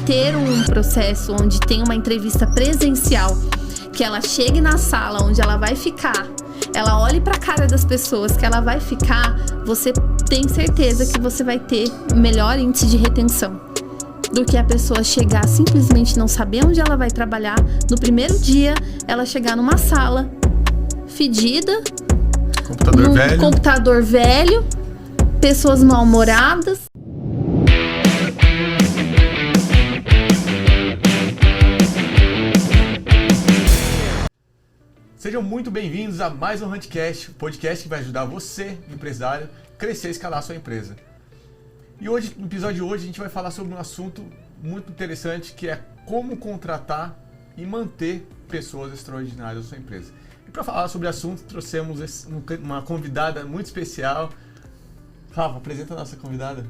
ter um processo onde tem uma entrevista presencial, que ela chegue na sala onde ela vai ficar, ela olhe para a cara das pessoas que ela vai ficar, você tem certeza que você vai ter melhor índice de retenção do que a pessoa chegar simplesmente não saber onde ela vai trabalhar. No primeiro dia, ela chegar numa sala fedida, computador velho, pessoas mal-humoradas. Sejam muito bem-vindos a mais um Huntcast, podcast que vai ajudar você, empresário, a crescer e escalar a sua empresa. E hoje, no episódio de hoje, a gente vai falar sobre um assunto muito interessante, que é como contratar e manter pessoas extraordinárias na sua empresa. E para falar sobre o assunto, trouxemos uma convidada muito especial. Rafa, apresenta a nossa convidada.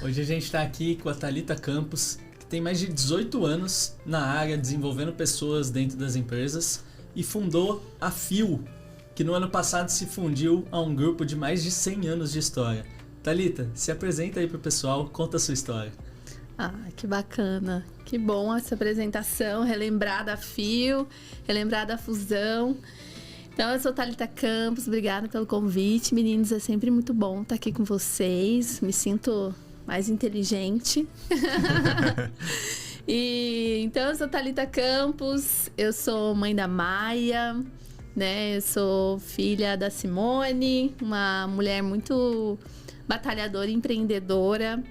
Hoje a gente está aqui com a Thalita Campos, que tem mais de 18 anos na área, desenvolvendo pessoas dentro das empresas, e fundou a FIO, que no ano passado se fundiu a um grupo de mais de 100 anos de história. Thalita, se apresenta aí pro pessoal, conta a sua história. Ah, que bacana, que bom essa apresentação, relembrar da FIO, relembrar da fusão. Então, eu sou Thalita Campos, obrigada pelo convite, meninos, é sempre muito bom estar aqui com vocês, me sinto mais inteligente. Então, eu sou Thalita Campos, eu sou mãe da Maia, né? Eu sou filha da Simone, uma mulher muito batalhadora e empreendedora.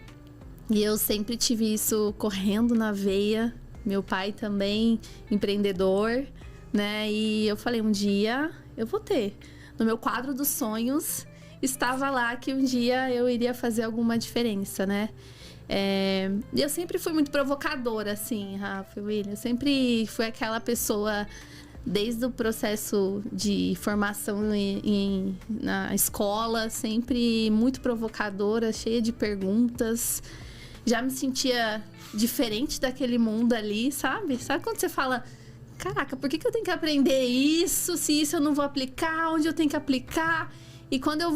E eu sempre tive isso correndo na veia. Meu pai também empreendedor, né? E eu falei, um dia eu vou ter. No meu quadro dos sonhos estava lá que um dia eu iria fazer alguma diferença, né? E eu sempre fui muito provocadora, assim, Rafa e William. Eu sempre fui aquela pessoa, desde o processo de formação na escola, sempre muito provocadora, cheia de perguntas. Já me sentia diferente daquele mundo ali, sabe? Sabe quando você fala, caraca, por que eu tenho que aprender isso? Se isso eu não vou aplicar, onde eu tenho que aplicar? E quando eu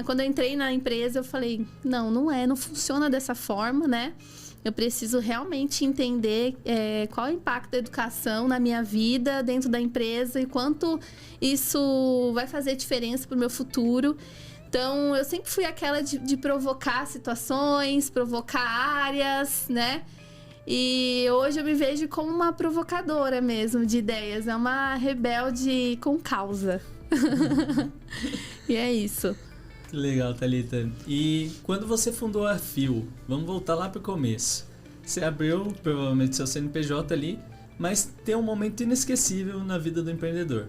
quando eu entrei na empresa, eu falei, não funciona dessa forma, né? Eu preciso realmente entender qual é o impacto da educação na minha vida, dentro da empresa, e quanto isso vai fazer diferença para o meu futuro. Então, eu sempre fui aquela de provocar situações, provocar áreas, né? E hoje eu me vejo como uma provocadora mesmo de ideias. É uma rebelde com causa. E é isso. Que legal, Thalita. E quando você fundou a FIO, vamos voltar lá pro começo. Você abriu provavelmente seu CNPJ ali, mas tem um momento inesquecível na vida do empreendedor,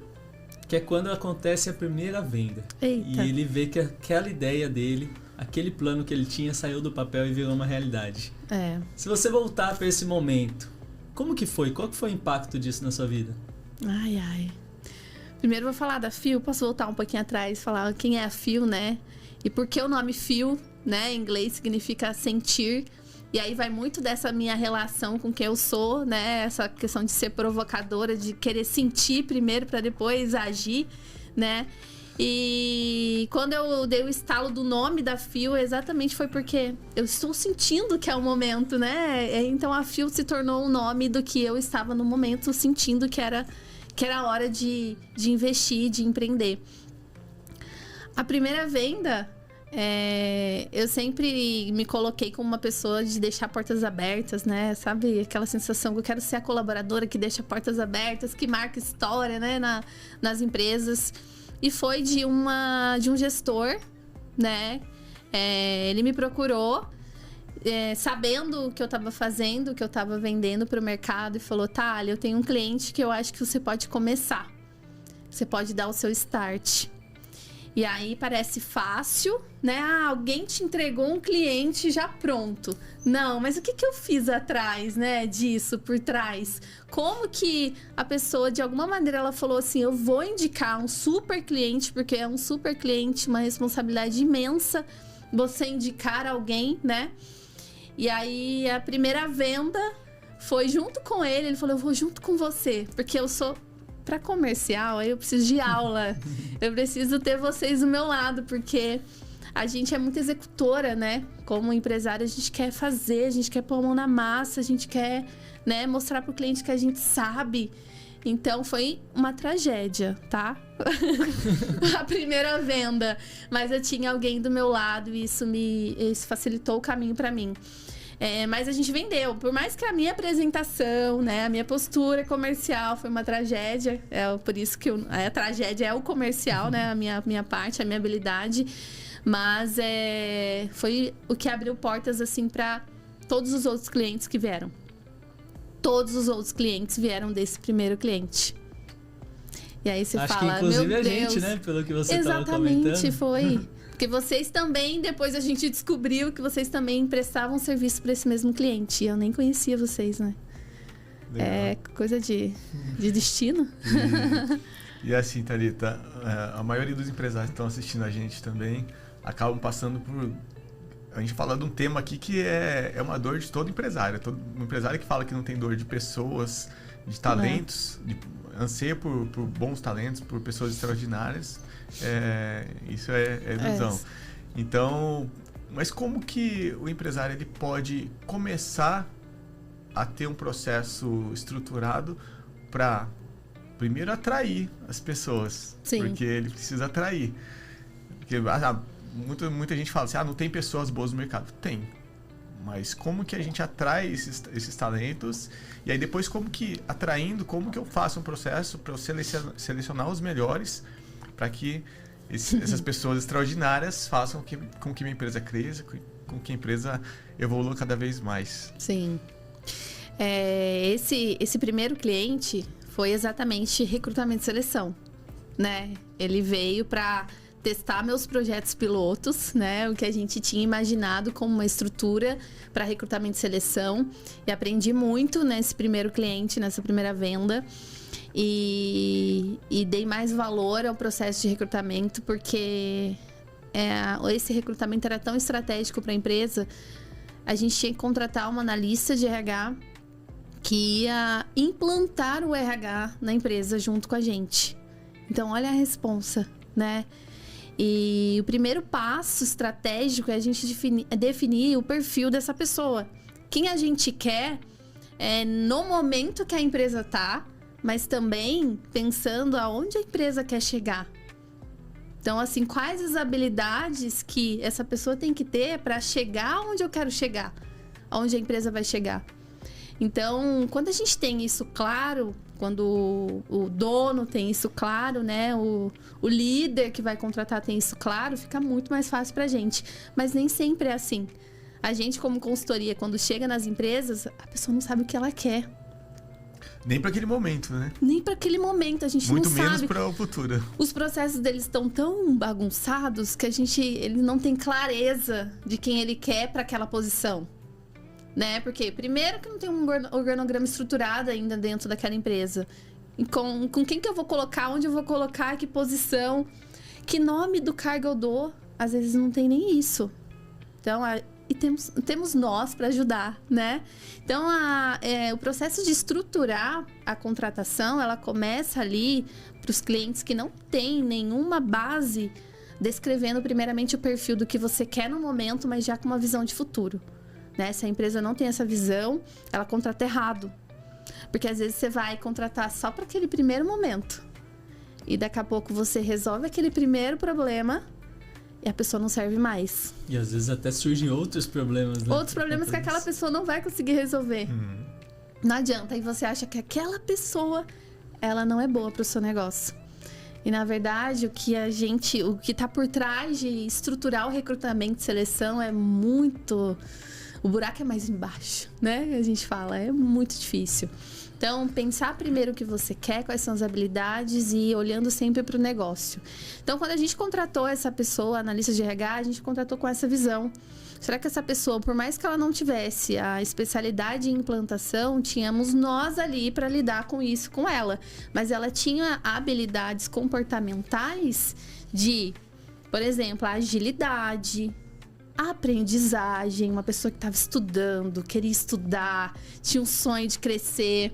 que é quando acontece a primeira venda. Eita. E ele vê que aquela ideia dele, aquele plano que ele tinha, saiu do papel e virou uma realidade. Se você voltar para esse momento, como que foi? Qual que foi o impacto disso na sua vida? Ai. Primeiro eu vou falar da FIO, posso voltar um pouquinho atrás, falar quem é a FIO, né? E por que o nome FIO, né? Em inglês significa sentir. E aí vai muito dessa minha relação com quem eu sou, né? Essa questão de ser provocadora, de querer sentir primeiro para depois agir, né? E quando eu dei o estalo do nome da FIO, exatamente foi porque eu estou sentindo que é o momento, né? Então a FIO se tornou o nome do que eu estava no momento, sentindo que era a hora de investir, de empreender. A primeira venda, eu sempre me coloquei como uma pessoa de deixar portas abertas, né? Sabe? Aquela sensação que eu quero ser a colaboradora que deixa portas abertas, que marca história, né? Nas empresas. E foi de um gestor, né? Ele me procurou, sabendo o que eu estava fazendo, o que eu estava vendendo para o mercado, e falou, Thalia, eu tenho um cliente que eu acho que você pode começar. Você pode dar o seu start. E aí parece fácil, né? Alguém te entregou um cliente já pronto. Não, mas o que eu fiz atrás, né? Disso, por trás? Como que a pessoa, de alguma maneira, ela falou assim, eu vou indicar um super cliente, porque é um super cliente, uma responsabilidade imensa você indicar alguém, né? E aí a primeira venda foi junto com ele. Ele falou, eu vou junto com você, porque eu sou... Para comercial, aí eu preciso de aula. Eu preciso ter vocês do meu lado, porque a gente é muito executora, né? Como empresária, a gente quer fazer, a gente quer pôr a mão na massa, a gente quer, né, mostrar pro cliente que a gente sabe. Então, foi uma tragédia, tá? A primeira venda. Mas eu tinha alguém do meu lado e isso facilitou o caminho para mim. Mas a gente vendeu. Por mais que a minha apresentação, né, a minha postura comercial foi uma tragédia. Por isso que a tragédia é o comercial, né? A minha parte, a minha habilidade. Mas foi o que abriu portas, assim, para todos os outros clientes que vieram. Todos os outros clientes vieram desse primeiro cliente. E aí você Acho fala, que inclusive meu a Deus. gente, né? Pelo que você estava comentando. Exatamente, foi. Porque vocês também, depois a gente descobriu que vocês também prestavam serviço para esse mesmo cliente. E eu nem conhecia vocês, né? Legal. É coisa de destino. E assim, Thalita, a maioria dos empresários que estão assistindo a gente também acabam passando por... A gente fala de um tema aqui que é uma dor de todo empresário. Todo empresário que fala que não tem dor de pessoas, de talentos, anseia por bons talentos, por pessoas extraordinárias. Isso é ilusão. Então, mas como que o empresário ele pode começar a ter um processo estruturado para, primeiro, atrair as pessoas? Sim. Porque ele precisa atrair. Porque, muita gente fala assim, não tem pessoas boas no mercado. Tem. Mas como que a gente atrai esses talentos? E aí depois como que eu faço um processo para eu selecionar os melhores para que essas pessoas extraordinárias façam com que minha empresa cresça, com que a empresa evolua cada vez mais? Sim. Esse primeiro cliente foi exatamente recrutamento e seleção, né? Ele veio para testar meus projetos pilotos, né? O que a gente tinha imaginado como uma estrutura para recrutamento e seleção. E aprendi muito nesse primeiro cliente, nessa primeira venda. E dei mais valor ao processo de recrutamento, porque esse recrutamento era tão estratégico para a empresa. A gente tinha que contratar uma analista de RH que ia implantar o RH na empresa junto com a gente. Então, olha a responsa, né? E o primeiro passo estratégico é a gente definir o perfil dessa pessoa. Quem a gente quer no momento que a empresa está, mas também pensando aonde a empresa quer chegar. Então, assim, quais as habilidades que essa pessoa tem que ter para chegar onde eu quero chegar, aonde a empresa vai chegar. Então, quando a gente tem isso claro, quando o dono tem isso claro, né? O líder que vai contratar tem isso claro, fica muito mais fácil pra gente. Mas nem sempre é assim. A gente, como consultoria, quando chega nas empresas, a pessoa não sabe o que ela quer. Nem para aquele momento, né? Nem para aquele momento, a gente muito não sabe. Muito menos para o futuro. Os processos deles estão tão bagunçados que ele não tem clareza de quem ele quer para aquela posição. Né? Porque, primeiro, que não tem um organograma estruturado ainda dentro daquela empresa. E com quem que eu vou colocar, onde eu vou colocar, que posição, que nome do cargo eu dou. Às vezes não tem nem isso. Então, e temos nós para ajudar, né? Então, o processo de estruturar a contratação, ela começa ali para os clientes que não têm nenhuma base, descrevendo primeiramente o perfil do que você quer no momento, mas já com uma visão de futuro. Né? Se a empresa não tem essa visão, ela contrata errado. Porque às vezes você vai contratar só para aquele primeiro momento. E daqui a pouco você resolve aquele primeiro problema e a pessoa não serve mais. E às vezes até surgem outros problemas, né? Outros problemas que aquela pessoa não vai conseguir resolver. Não adianta. E você acha que aquela pessoa, ela não é boa para o seu negócio. E na verdade, o que está por trás de estruturar o recrutamento e seleção é muito... O buraco é mais embaixo, né? A gente fala, é muito difícil. Então, pensar primeiro o que você quer, quais são as habilidades e olhando sempre para o negócio. Então, quando a gente contratou essa pessoa, analista de RH, a gente contratou com essa visão. Será que essa pessoa, por mais que ela não tivesse a especialidade em implantação, tínhamos nós ali para lidar com isso com ela. Mas ela tinha habilidades comportamentais de, por exemplo, a agilidade, a aprendizagem, uma pessoa que estava estudando, queria estudar, tinha um sonho de crescer,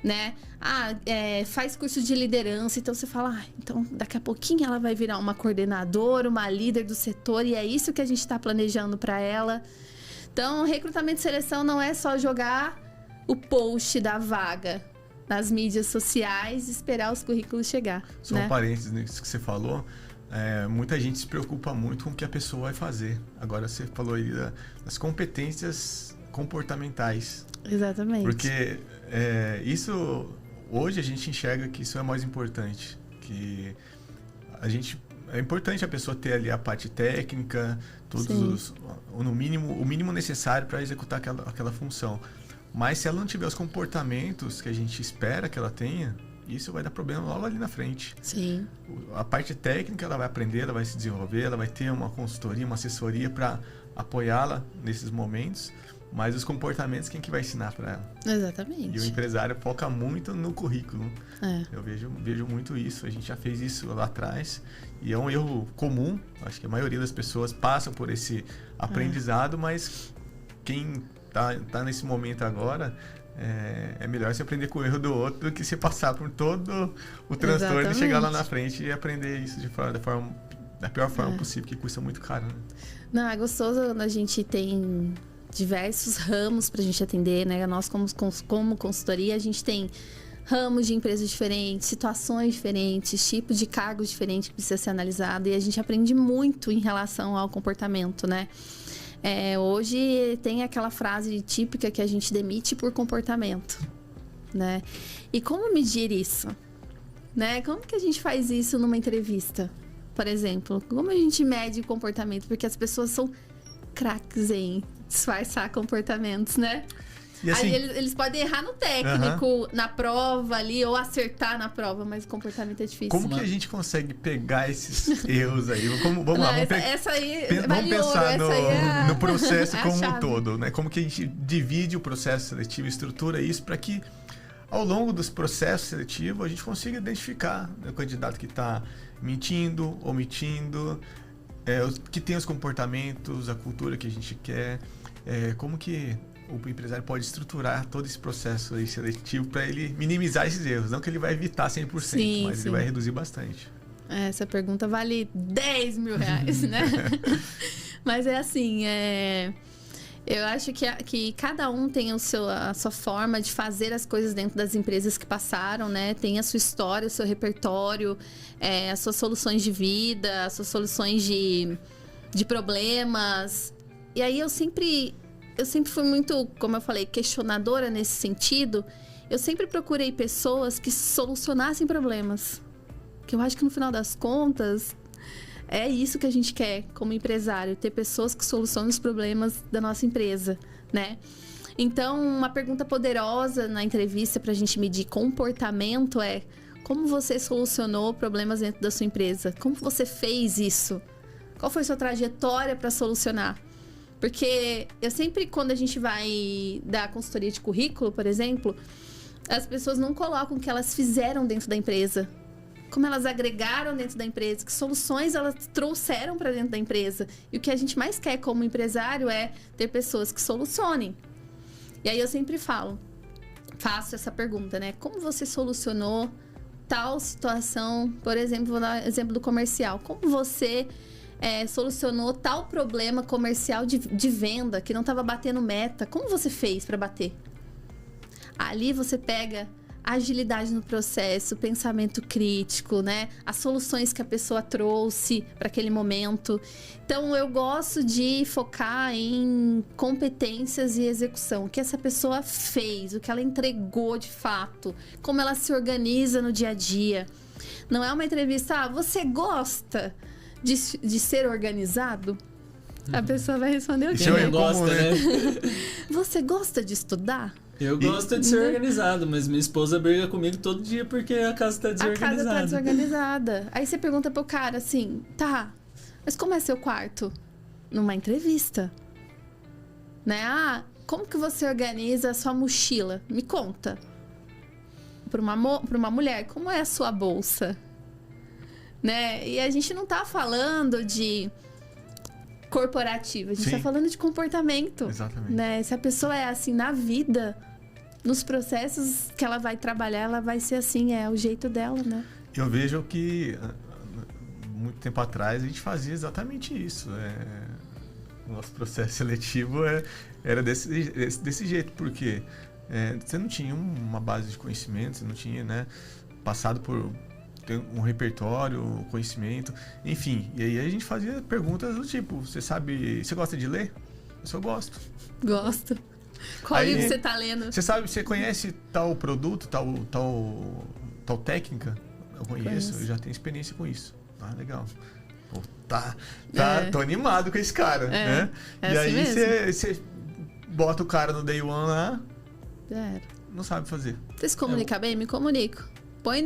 né? Faz curso de liderança, então você fala, então daqui a pouquinho ela vai virar uma coordenadora, uma líder do setor, e é isso que a gente está planejando para ela. Então, recrutamento e seleção não é só jogar o post da vaga nas mídias sociais e esperar os currículos chegar. Só um parênteses nisso que você falou. Muita gente se preocupa muito com o que a pessoa vai fazer. Agora você falou aí das competências comportamentais. Exatamente. Porque isso, hoje a gente enxerga que isso é mais importante. Que é importante a pessoa ter ali a parte técnica, o mínimo necessário para executar aquela função. Mas se ela não tiver os comportamentos que a gente espera que ela tenha, isso vai dar problema logo ali na frente. Sim. A parte técnica ela vai aprender, ela vai se desenvolver, ela vai ter uma consultoria, uma assessoria para apoiá-la nesses momentos, mas os comportamentos quem que vai ensinar para ela? Exatamente. E o empresário foca muito no currículo. Eu vejo muito isso, a gente já fez isso lá atrás e é um erro comum, acho que a maioria das pessoas passam por esse aprendizado, mas quem tá nesse momento agora, é melhor você aprender com o erro do outro do que você passar por todo o transtorno e chegar lá na frente e aprender isso da pior forma possível, que custa muito caro, né? Não, é gostoso quando a gente tem diversos ramos pra gente atender, né? Nós, como consultoria, a gente tem ramos de empresas diferentes, situações diferentes, tipos de cargos diferentes que precisa ser analisado, e a gente aprende muito em relação ao comportamento, né? Hoje tem aquela frase típica que a gente demite por comportamento, né? E como medir isso? Né? Como que a gente faz isso numa entrevista, por exemplo? Como a gente mede o comportamento? Porque as pessoas são craques em disfarçar comportamentos, né? E assim, aí eles podem errar no técnico, na prova ali, ou acertar na prova, mas o comportamento é difícil. Como que a gente consegue pegar esses erros aí? Vamos lá, essa aí vamos pensar no processo como um chave. todo, né? Como que a gente divide o processo seletivo e estrutura isso para que ao longo dos processos seletivos a gente consiga identificar o candidato que está mentindo, omitindo, que tem os comportamentos, a cultura que a gente quer, como que o empresário pode estruturar todo esse processo aí seletivo para ele minimizar esses erros. Não que ele vai evitar 100%, mas ele vai reduzir bastante. Essa pergunta vale 10 mil reais, né? Mas é assim, eu acho que cada um tem a sua forma de fazer as coisas dentro das empresas que passaram, né? Tem a sua história, o seu repertório, as suas soluções de vida, as suas soluções de problemas. E aí eu sempre fui muito, como eu falei, questionadora nesse sentido. Eu sempre procurei pessoas que solucionassem problemas. Que eu acho que no final das contas, é isso que a gente quer como empresário. Ter pessoas que solucionam os problemas da nossa empresa, né? Então, uma pergunta poderosa na entrevista pra gente medir comportamento é: como você solucionou problemas dentro da sua empresa? Como você fez isso? Qual foi a sua trajetória para solucionar? Porque eu sempre, quando a gente vai dar consultoria de currículo, por exemplo, as pessoas não colocam o que elas fizeram dentro da empresa. Como elas agregaram dentro da empresa, que soluções elas trouxeram para dentro da empresa. E o que a gente mais quer como empresário é ter pessoas que solucionem. E aí eu sempre faço essa pergunta, né? Como você solucionou tal situação? Por exemplo, vou dar exemplo do comercial. Como você solucionou tal problema comercial de venda que não estava batendo meta? Como você fez para bater? Ali você pega a agilidade no processo, o pensamento crítico, né? As soluções que a pessoa trouxe para aquele momento. Então, eu gosto de focar em competências e execução. O que essa pessoa fez, o que ela entregou de fato, como ela se organiza no dia a dia. Não é uma entrevista, você gosta de ser organizado? A pessoa vai responder o quê? Quem não gosta, né? Você gosta de estudar? Eu gosto de ser organizado, mas minha esposa briga comigo todo dia porque a casa tá desorganizada. A casa tá desorganizada. Aí você pergunta pro cara assim, tá, mas como é seu quarto? Numa entrevista. Né? Como que você organiza a sua mochila? Me conta. Pra uma mulher, como é a sua bolsa? Né? E a gente não tá falando de corporativo, a gente tá falando de comportamento. Exatamente. Né? Se a pessoa é assim na vida, nos processos que ela vai trabalhar, ela vai ser assim, é o jeito dela, né? Eu vejo que muito tempo atrás a gente fazia exatamente isso. O nosso processo seletivo era desse jeito, porque você não tinha uma base de conhecimento, você não tinha, né, passado por ter um repertório, conhecimento, enfim. E aí a gente fazia perguntas do tipo, você gosta de ler? Eu só gosto. Gosto. Qual livro você tá lendo? Você conhece tal produto, tal técnica? Eu conheço, eu já tenho experiência com isso. Ah, legal. Pô, tô animado com esse cara, né? É e assim aí você bota o cara no day one lá, não sabe fazer. Você se comunica bem? Me comunico. Põe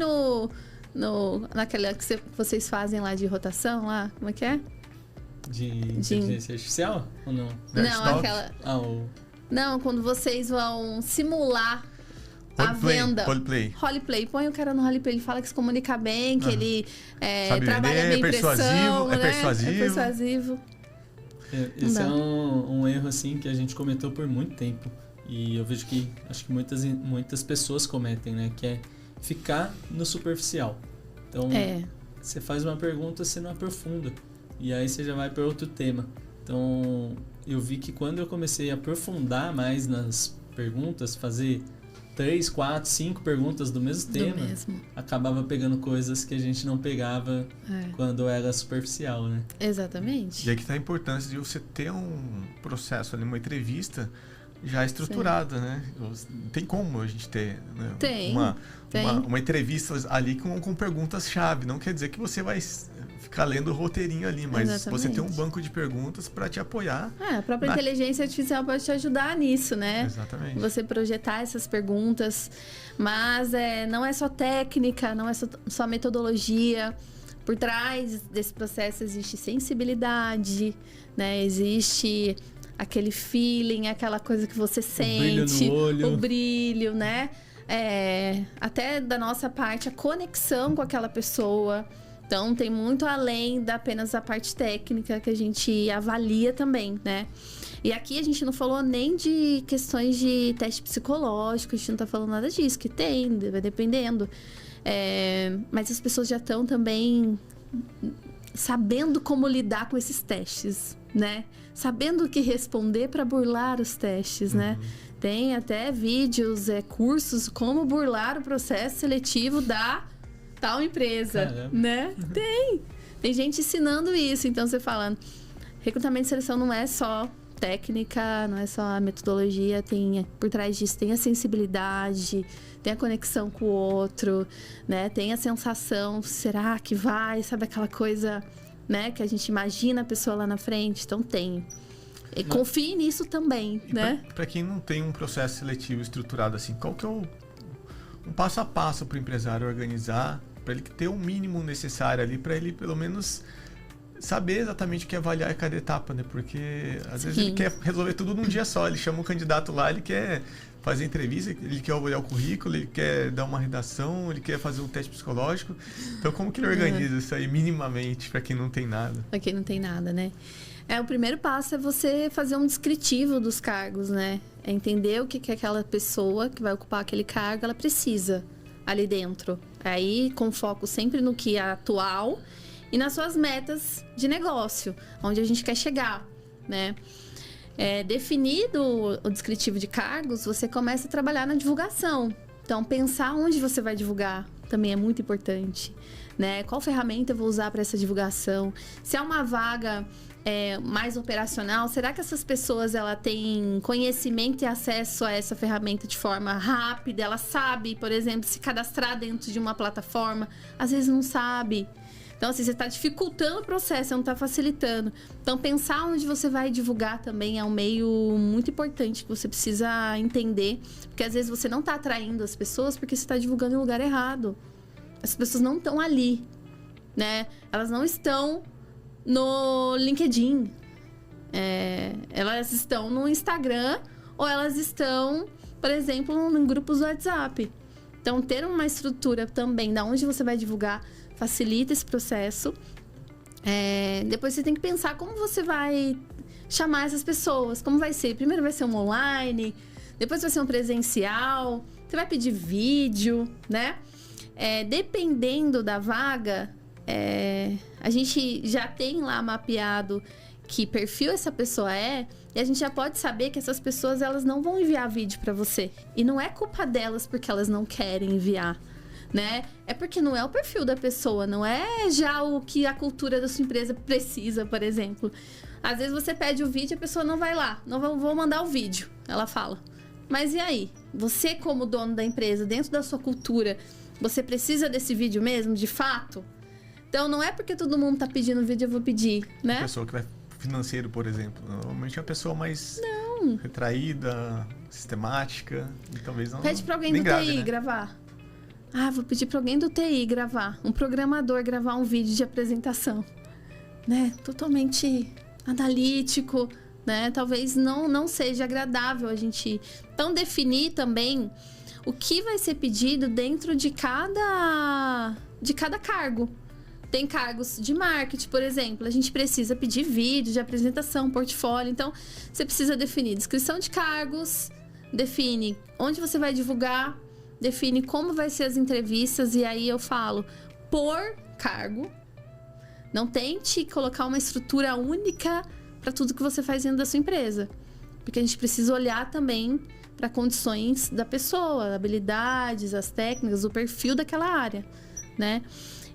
naquela que vocês fazem lá de rotação lá, como é que é? De inteligência artificial ou não? Não, aquela... Não, quando vocês vão simular a venda. Roleplay. Põe o cara no roleplay, ele fala que se comunica bem, que ele trabalha bem impressão, né? É persuasivo. Esse é um erro assim que a gente cometeu por muito tempo. E eu vejo que acho que muitas pessoas cometem, né? Que é ficar no superficial. Então, você faz uma pergunta, você não aprofunda. E aí você já vai para outro tema. Então, eu vi que quando eu comecei a aprofundar mais nas perguntas, fazer 3, 4, 5 perguntas do mesmo tema, acabava pegando coisas que a gente não pegava quando era superficial, né? Exatamente. E aqui está a importância de você ter um processo ali, uma entrevista já estruturada, né? Tem como a gente ter, né? Uma entrevista ali com perguntas-chave. Não quer dizer que você vai ficar lendo o roteirinho ali, mas você tem um banco de perguntas para te apoiar. A própria inteligência artificial pode te ajudar nisso, né? Exatamente. Você projetar essas perguntas. Mas não é só técnica, não é só metodologia. Por trás desse processo existe sensibilidade, né? Existe aquele feeling, aquela coisa que você sente, o brilho, né? Até da nossa parte, a conexão com aquela pessoa. Então, tem muito além da apenas a parte técnica que a gente avalia também, né? E aqui a gente não falou nem de questões de teste psicológico, a gente não tá falando nada disso, que tem, vai dependendo. Mas as pessoas já estão também sabendo como lidar com esses testes, né? Sabendo o que responder para burlar os testes, né? Tem até vídeos, cursos, como burlar o processo seletivo da tal empresa, né? Tem gente ensinando isso. Então, você fala, recrutamento e seleção não é só técnica, não é só a metodologia, por trás disso tem a sensibilidade, tem a conexão com o outro, né? Tem a sensação, será que vai? Sabe aquela coisa, né? Que a gente imagina a pessoa lá na frente. Então, tem. E confie nisso também, né? Para quem não tem um processo seletivo estruturado assim, qual que é um passo a passo para o empresário organizar, para ele ter o mínimo necessário ali, para ele pelo menos saber exatamente o que avaliar cada etapa, né? Porque às vezes ele quer resolver tudo num dia só, ele chama um candidato lá, ele quer fazer entrevista, ele quer olhar o currículo, ele quer dar uma redação, ele quer fazer um teste psicológico. Então, como que ele organiza isso aí minimamente para quem não tem nada? Para quem não tem nada, né? O primeiro passo é você fazer um descritivo dos cargos, né? É entender o que aquela pessoa que vai ocupar aquele cargo, ela precisa ali dentro. Aí, com foco sempre no que é atual e nas suas metas de negócio, onde a gente quer chegar, né? Definido o descritivo de cargos, você começa a trabalhar na divulgação. Então, pensar onde você vai divulgar também é muito importante, né? Qual ferramenta eu vou usar para essa divulgação? Se é uma vaga mais operacional, será que essas pessoas têm conhecimento e acesso a essa ferramenta de forma rápida? Ela sabe, por exemplo, se cadastrar dentro de uma plataforma? Às vezes não sabe. Então, assim, você está dificultando o processo, você não está facilitando. Então, pensar onde você vai divulgar também é um meio muito importante que você precisa entender. Porque, às vezes, você não está atraindo as pessoas porque você está divulgando em lugar errado. As pessoas não estão ali, né? Elas não estão no LinkedIn. Elas estão no Instagram ou elas estão, por exemplo, em grupos do WhatsApp. Então, ter uma estrutura também de onde você vai divulgar facilita esse processo. Depois você tem que pensar como você vai chamar essas pessoas. Como vai ser? Primeiro vai ser um online, Depois vai ser um presencial, você vai pedir vídeo, né? Dependendo da vaga, a gente já tem lá mapeado que perfil essa pessoa e a gente já pode saber que essas pessoas, elas não vão enviar vídeo para você. E não é culpa delas porque elas não querem enviar, né? É porque não é o perfil da pessoa, não é já o que a cultura da sua empresa precisa, por exemplo. Às vezes você pede o vídeo e a pessoa não vai lá, não vou mandar o vídeo, ela fala. Mas e aí? Você, como dono da empresa, dentro da sua cultura, você precisa desse vídeo mesmo, de fato? Então não é porque todo mundo tá pedindo vídeo, eu vou pedir, né? A pessoa que vai financeiro, por exemplo, normalmente é uma pessoa mais retraída, sistemática, e talvez não. Pede pra alguém do grave, TI né? gravar. Vou pedir pra alguém do TI gravar. Um programador gravar um vídeo de apresentação, né? Totalmente analítico, né? Talvez não seja agradável a gente... Então, definir também o que vai ser pedido dentro de cada cargo. Tem cargos de marketing, por exemplo. A gente precisa pedir vídeo de apresentação, portfólio. Então, você precisa definir descrição de cargos, define onde você vai divulgar, define como vai ser as entrevistas. E aí eu falo, por cargo. Não tente colocar uma estrutura única para tudo que você faz dentro da sua empresa. Porque a gente precisa olhar também para condições da pessoa, habilidades, as técnicas, o perfil daquela área, né?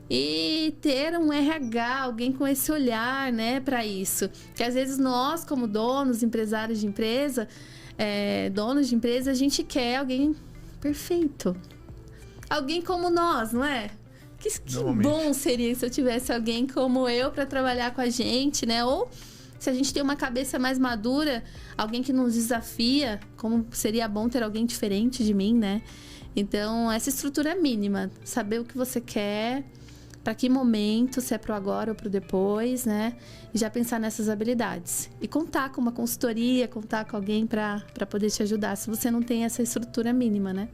E ter um RH, alguém com esse olhar, né, para isso. Que às vezes nós, como donos, empresários de empresa, donos de empresa, a gente quer alguém perfeito. Alguém como nós, não é? Que bom seria se eu tivesse alguém como eu para trabalhar com a gente, né? Ou se a gente tem uma cabeça mais madura, alguém que nos desafia, como seria bom ter alguém diferente de mim, né? Então, essa estrutura é mínima. Saber o que você quer, para que momento, se é pro agora ou pro depois, né? E já pensar nessas habilidades. E contar com uma consultoria, contar com alguém para poder te ajudar, se você não tem essa estrutura mínima, né?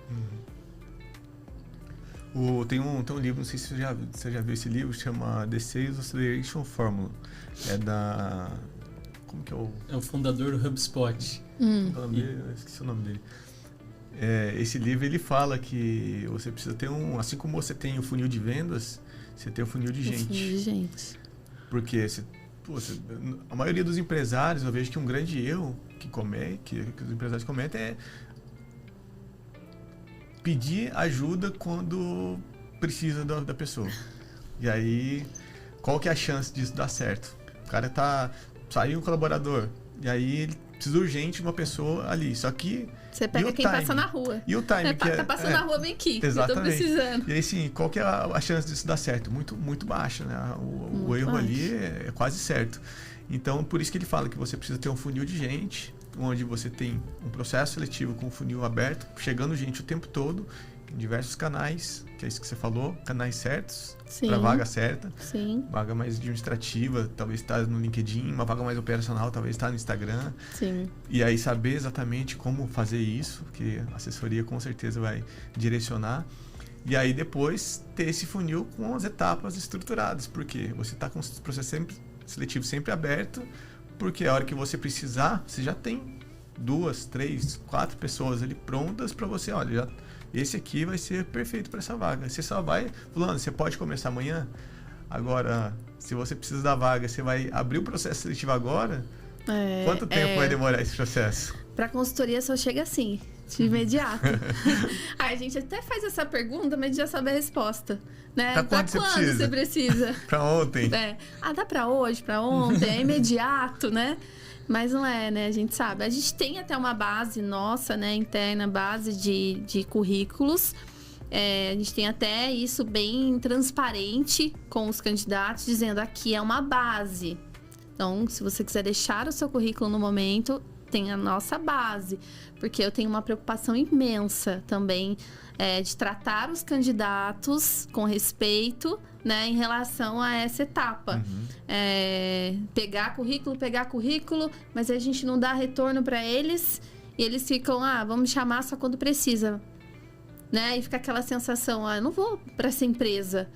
Tem um livro, não sei se você já viu esse livro, chama The Sales Acceleration Formula. É da... Como que é o... É o fundador do HubSpot. Eu esqueci o nome dele. Esse livro, ele fala que você precisa ter assim como você tem o funil de vendas, você tem o funil de gente. Funil de gente. Porque a maioria dos empresários, eu vejo que um grande erro que os empresários cometem é pedir ajuda quando precisa da pessoa. E aí, qual que é a chance disso dar certo? O cara saiu um colaborador, e aí ele precisa urgente de uma pessoa ali. Só que... Você pega quem passa na rua. E o time que tá passando na rua, vem aqui. Exatamente. Eu tô precisando. E aí, sim, qual que é a chance disso dar certo? Muito, muito baixa, né? O erro ali é quase certo. Então, por isso que ele fala que você precisa ter um funil de gente, onde você tem um processo seletivo com o funil aberto, chegando gente o tempo todo, em diversos canais, que é isso que você falou, canais certos, para vaga certa. Sim. Vaga mais administrativa, talvez está no LinkedIn, uma vaga mais operacional, talvez está no Instagram. Sim. E aí saber exatamente como fazer isso, que a assessoria com certeza vai direcionar. E aí depois ter esse funil com as etapas estruturadas, porque você está com o processo seletivo sempre aberto, porque a hora que você precisar, você já tem 2, 3, 4 pessoas ali prontas para você, olha, esse aqui vai ser perfeito para essa vaga. Você só vai, fulano, você pode começar amanhã? Agora, se você precisa da vaga, você vai abrir o processo seletivo agora? Quanto tempo vai demorar esse processo? Para consultoria só chega assim, de imediato. Aí a gente até faz essa pergunta, mas já sabe a resposta, né? Pra quando você precisa? Pra ontem. Dá pra hoje, pra ontem, é imediato, né? Mas não é, né? A gente sabe. A gente tem até uma base nossa, né? Interna, base de currículos. A gente tem até isso bem transparente com os candidatos, dizendo aqui é uma base. Então, se você quiser deixar o seu currículo no momento, tem a nossa base. Porque eu tenho uma preocupação imensa também de tratar os candidatos com respeito, né, em relação a essa etapa. Pegar currículo, mas a gente não dá retorno para eles e eles ficam, vamos chamar só quando precisa, né? E fica aquela sensação, eu não vou para essa empresa.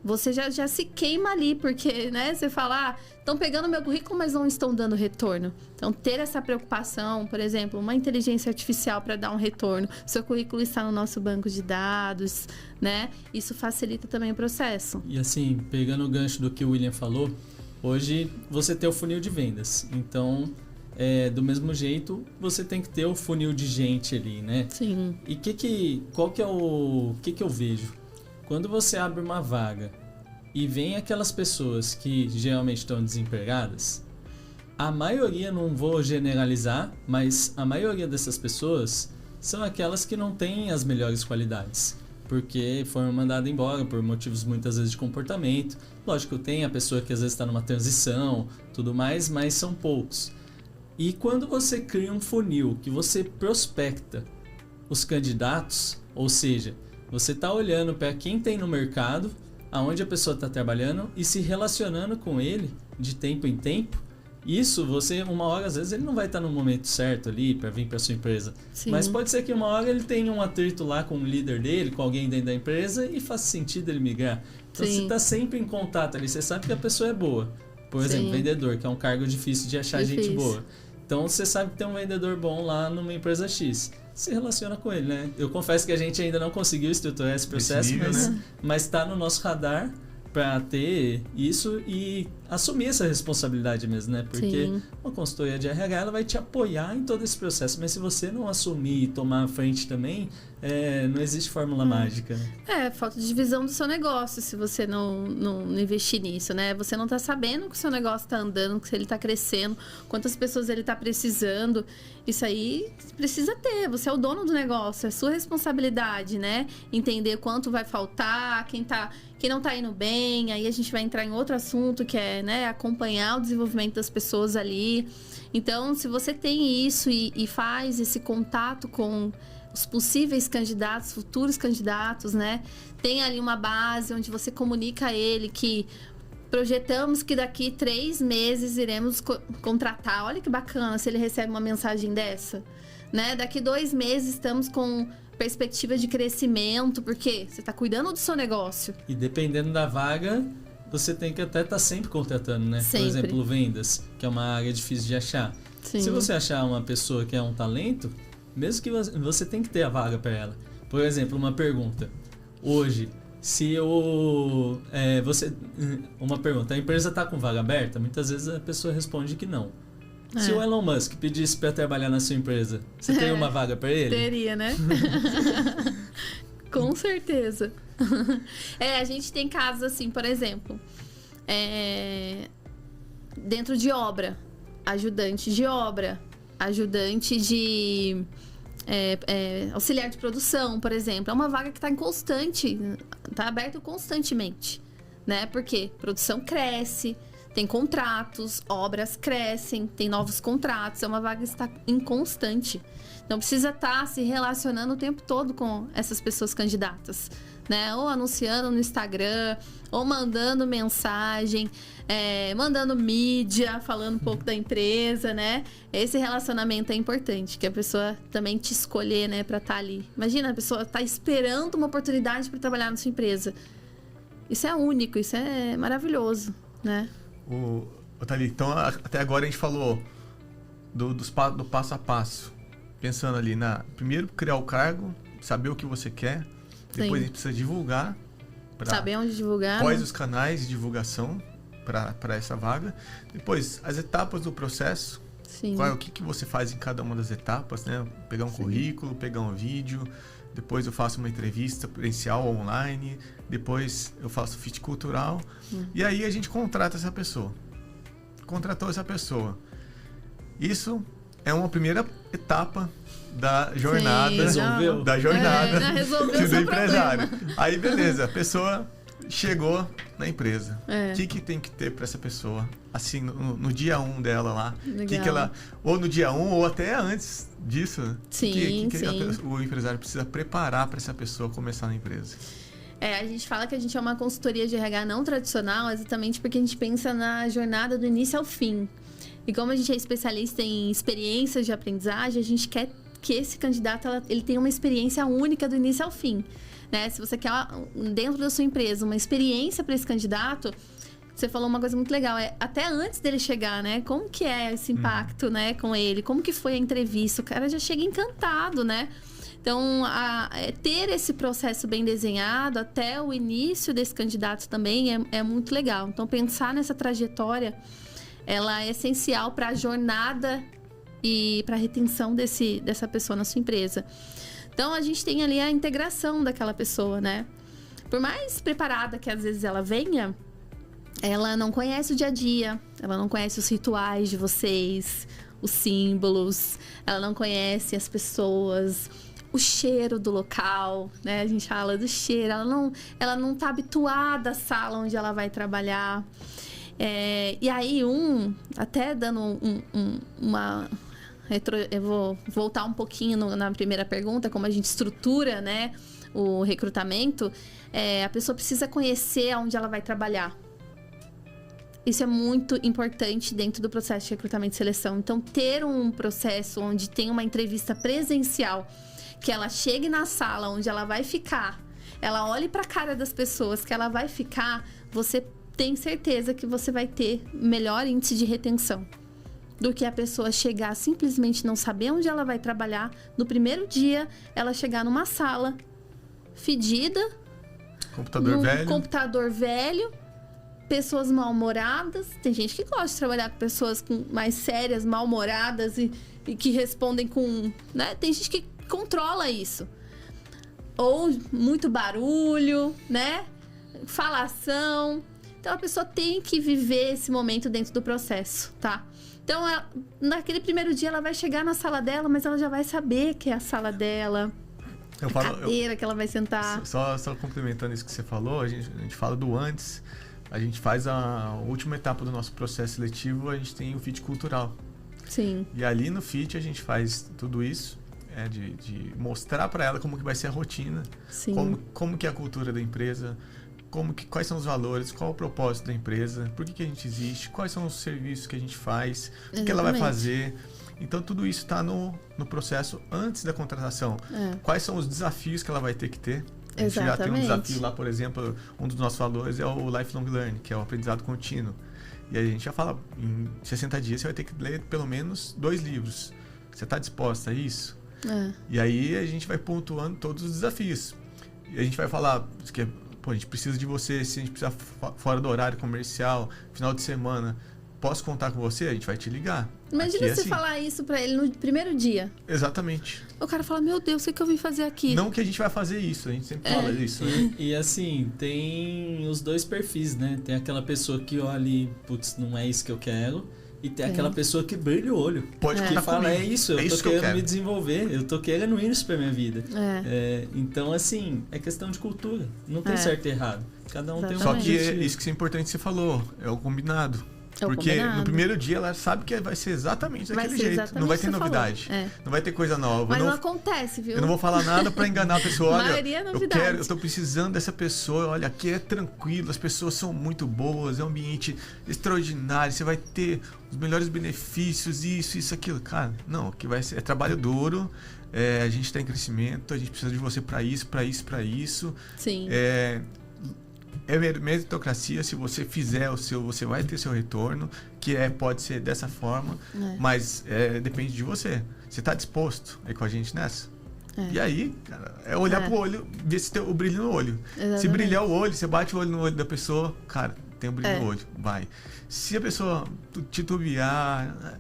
você já se queima ali, porque, né, você fala, estão pegando meu currículo, mas não estão dando retorno. Então, ter essa preocupação, por exemplo, uma inteligência artificial para dar um retorno, seu currículo está no nosso banco de dados, né? Isso facilita também o processo. E assim, pegando o gancho do que o William falou, hoje você tem o funil de vendas. Então, do mesmo jeito, você tem que ter o funil de gente ali, né? Sim. E qual que é o que eu vejo? Quando você abre uma vaga e vem aquelas pessoas que geralmente estão desempregadas, a maioria, não vou generalizar, mas a maioria dessas pessoas são aquelas que não têm as melhores qualidades, porque foram mandadas embora por motivos muitas vezes de comportamento. Lógico, tem a pessoa que às vezes está numa transição, tudo mais, mas são poucos. E quando você cria um funil que você prospecta os candidatos, ou seja, você está olhando para quem tem no mercado, aonde a pessoa está trabalhando e se relacionando com ele de tempo em tempo. Isso, uma hora, às vezes, ele não vai estar no momento certo ali para vir para sua empresa. Sim. Mas pode ser que uma hora ele tenha um atrito lá com o líder dele, com alguém dentro da empresa e faça sentido ele migrar. Então, você está sempre em contato ali, você sabe que a pessoa é boa. Por exemplo, vendedor, que é um cargo difícil de achar gente boa. Então, você sabe que tem um vendedor bom lá numa empresa X. Se relaciona com ele, né? Eu confesso que a gente ainda não conseguiu estruturar esse processo, mas está no nosso radar para ter isso e assumir essa responsabilidade mesmo, né? Porque uma consultoria de RH, ela vai te apoiar em todo esse processo, mas se você não assumir e tomar a frente também, não existe fórmula mágica. Falta de visão do seu negócio, se você não investir nisso, né? Você não tá sabendo que o seu negócio tá andando, que ele tá crescendo, quantas pessoas ele tá precisando. Isso aí precisa ter, você é o dono do negócio, é sua responsabilidade, né? Entender quanto vai faltar, quem não tá indo bem, aí a gente vai entrar em outro assunto que é, né, acompanhar o desenvolvimento das pessoas ali. Então, se você tem isso e faz esse contato com os possíveis candidatos, futuros candidatos, né? Tem ali uma base onde você comunica a ele que projetamos que daqui 3 meses iremos contratar. Olha que bacana se ele recebe uma mensagem dessa, né? Daqui 2 meses estamos com perspectiva de crescimento, porque você está cuidando do seu negócio. E dependendo da vaga, você tem que até estar sempre contratando, né? Sempre. Por exemplo, vendas, que é uma área difícil de achar. Sim. Se você achar uma pessoa que é um talento, mesmo que você tem que ter a vaga para ela. Por exemplo, uma pergunta. Hoje, uma pergunta, a empresa está com vaga aberta? Muitas vezes a pessoa responde que não. Se o Elon Musk pedisse para trabalhar na sua empresa, você tem uma vaga para ele? Teria, né? Com certeza. A gente tem casos assim, por exemplo, dentro de obra, ajudante de obra, ajudante de auxiliar de produção, por exemplo. É uma vaga que está está aberta constantemente, né? Porque produção cresce, tem contratos, obras crescem, tem novos contratos, é uma vaga que está em constante. Então precisa estar se relacionando o tempo todo com essas pessoas candidatas, né? Ou anunciando no Instagram, ou mandando mensagem, mandando mídia, falando um pouco da empresa, né? Esse relacionamento é importante, que a pessoa também te escolher, né, para estar ali. Imagina, a pessoa tá esperando uma oportunidade para trabalhar na sua empresa. Isso é único, isso é maravilhoso, né? Thalita, então até agora a gente falou do passo a passo. Pensando ali primeiro criar o cargo, saber o que você quer, depois a gente precisa divulgar. Saber onde divulgar. Quais os canais de divulgação para essa vaga. Depois, as etapas do processo. Sim. O que você faz em cada uma das etapas, né? Pegar um currículo, pegar um vídeo. Depois eu faço uma entrevista presencial ou online. Depois eu faço fit cultural. E aí a gente contrata essa pessoa. Contratou essa pessoa. Isso é uma primeira etapa da jornada. Resolveu? Da jornada resolveu do empresário. Aí beleza, a pessoa chegou na empresa. O que tem que ter para essa pessoa? Assim, no dia 1 dela lá. Que ela, ou no dia 1 ou até antes disso. Sim, o empresário precisa preparar para essa pessoa começar na empresa. A gente fala que a gente é uma consultoria de RH não tradicional, exatamente porque a gente pensa na jornada do início ao fim. E como a gente é especialista em experiências de aprendizagem, a gente quer que esse candidato ele tem uma experiência única do início ao fim, né? Se você quer, dentro da sua empresa, uma experiência para esse candidato, você falou uma coisa muito legal, até antes dele chegar, né? Como que é esse impacto, né, com ele? Como que foi a entrevista? O cara já chega encantado, né? Então, ter esse processo bem desenhado até o início desse candidato também é muito legal. Então, pensar nessa trajetória, ela é essencial para a jornada e para a retenção dessa pessoa na sua empresa. Então, a gente tem ali a integração daquela pessoa, né? Por mais preparada que às vezes ela venha, ela não conhece o dia a dia, ela não conhece os rituais de vocês, os símbolos, ela não conhece as pessoas, o cheiro do local, né? A gente fala do cheiro, ela não tá habituada à sala onde ela vai trabalhar. E aí, até dando eu vou voltar um pouquinho na primeira pergunta, como a gente estrutura, né, o recrutamento. A pessoa precisa conhecer onde ela vai trabalhar. Isso é muito importante dentro do processo de recrutamento e seleção. Então, ter um processo onde tem uma entrevista presencial, que ela chegue na sala onde ela vai ficar, ela olhe para a cara das pessoas que ela vai ficar, você tem certeza que você vai ter melhor índice de retenção do que a pessoa chegar simplesmente não saber onde ela vai trabalhar. No primeiro dia, ela chegar numa sala fedida, computador velho, pessoas mal-humoradas. Tem gente que gosta de trabalhar com pessoas mais sérias, mal-humoradas e que respondem com... né? Tem gente que controla isso. Ou muito barulho, né? Falação. Então, a pessoa tem que viver esse momento dentro do processo, tá? Então, naquele primeiro dia, ela vai chegar na sala dela, mas ela já vai saber que é a sala dela, cadeira que ela vai sentar. Só complementando isso que você falou, a gente fala do antes, a gente faz a última etapa do nosso processo seletivo, a gente tem o fit cultural. Sim. E ali no fit a gente faz tudo isso, de mostrar para ela como que vai ser a rotina, como que é a cultura da empresa, quais são os valores, qual o propósito da empresa, por que a gente existe, quais são os serviços que a gente faz, o que ela vai fazer. Então, tudo isso está no processo antes da contratação. Quais são os desafios que ela vai ter que ter. A gente já tem um desafio lá, por exemplo, um dos nossos valores é o lifelong learning, que é o aprendizado contínuo. E aí a gente já fala, em 60 dias você vai ter que ler pelo menos 2 livros. Você está disposta a isso? E aí a gente vai pontuando todos os desafios. E a gente vai falar que a gente precisa de você, se a gente precisar fora do horário comercial, final de semana, posso contar com você? A gente vai te ligar. Imagina você falar isso pra ele no primeiro dia. Exatamente. O cara fala, meu Deus, o que eu vim fazer aqui? Não que a gente vai fazer isso, a gente sempre fala isso, né? E assim, tem os dois perfis, né? Tem aquela pessoa que olha e, putz, não é isso que eu quero. E tem aquela pessoa que brilha o olho. Pode que fala, comigo. é isso, eu tô querendo me desenvolver, eu tô querendo isso pra minha vida. Então, assim, é questão de cultura. Não tem certo e errado. Cada um tem um Só que objetivo. isso que é importante que você falou, é o combinado. Porque no primeiro dia ela sabe que vai ser exatamente daquele jeito. Não vai ter novidade. Não vai ter coisa nova. Mas não acontece, viu? Eu não vou falar nada pra enganar a pessoa. Olha, é eu tô precisando dessa pessoa. Olha, aqui é tranquilo, as pessoas são muito boas, é um ambiente extraordinário, você vai ter os melhores benefícios, isso, aquilo. Cara, não, o que vai ser é trabalho duro, a gente tá em crescimento, a gente precisa de você pra isso. Sim. É meritocracia, se você fizer o seu, você vai ter seu retorno, que pode ser dessa forma, mas depende de você. Você está disposto a ir com a gente nessa? E aí, cara, é olhar pro olho, ver se tem o brilho no olho. Exatamente. Se brilhar o olho, você bate o olho no olho da pessoa, cara, tem um brilho no olho, vai. Se a pessoa titubear,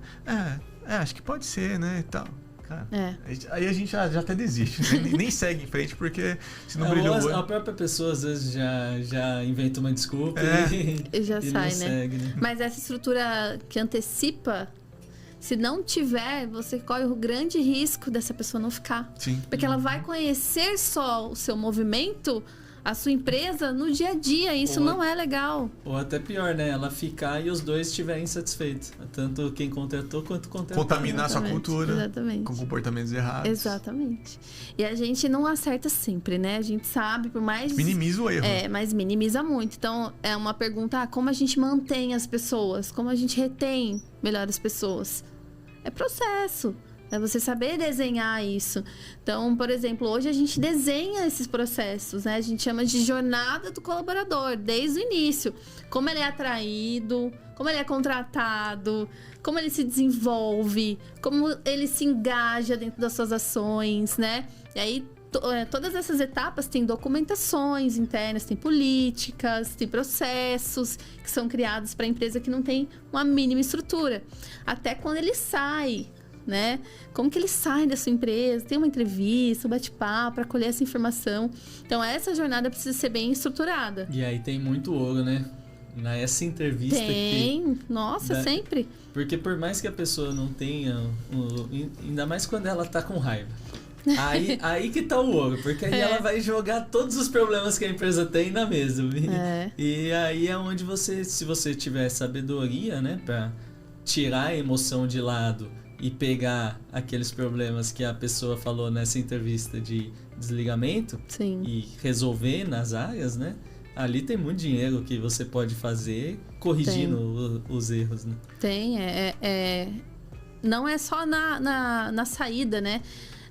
acho que pode ser, né, e tal. Cara, aí a gente já até desiste, né? Nem segue em frente, porque se não brilhou o olho... A própria pessoa às vezes já inventa uma desculpa e já sai, né? Segue, né? Mas essa estrutura que antecipa, se não tiver, você corre o grande risco dessa pessoa não ficar. Sim. Porque ela vai conhecer só o seu movimento, a sua empresa, no dia a dia. Isso não é legal. Ou até pior, né? Ela ficar e os dois estiverem insatisfeitos. Tanto quem contratou quanto contratado. Contaminar a sua cultura. Exatamente. Com comportamentos errados. Exatamente. E a gente não acerta sempre, né? A gente sabe, por mais... Minimiza o erro. Mas minimiza muito. Então, é uma pergunta, como a gente mantém as pessoas? Como a gente retém melhor as pessoas? É processo. É você saber desenhar isso. Então, por exemplo, hoje a gente desenha esses processos, né? A gente chama de jornada do colaborador, desde o início. Como ele é atraído, como ele é contratado, como ele se desenvolve, como ele se engaja dentro das suas ações, né? E aí, todas essas etapas têm documentações internas, tem políticas, tem processos que são criados para a empresa que não tem uma mínima estrutura. Até quando ele sai, né? Como que ele sai da sua empresa, tem uma entrevista, um bate-papo para colher essa informação. Então, essa jornada precisa ser bem estruturada. E aí tem muito ouro, né? Nessa entrevista tem, nossa, sempre. Porque por mais que a pessoa não tenha, ainda mais quando ela tá com raiva, aí que tá o ouro, porque aí ela vai jogar todos os problemas que a empresa tem na mesa. E aí é onde se você tiver sabedoria, né, pra tirar a emoção de lado e pegar aqueles problemas que a pessoa falou nessa entrevista de desligamento, sim, e resolver nas áreas, né? Ali tem muito dinheiro que você pode fazer corrigindo os erros, né? Tem, não é só na saída, né?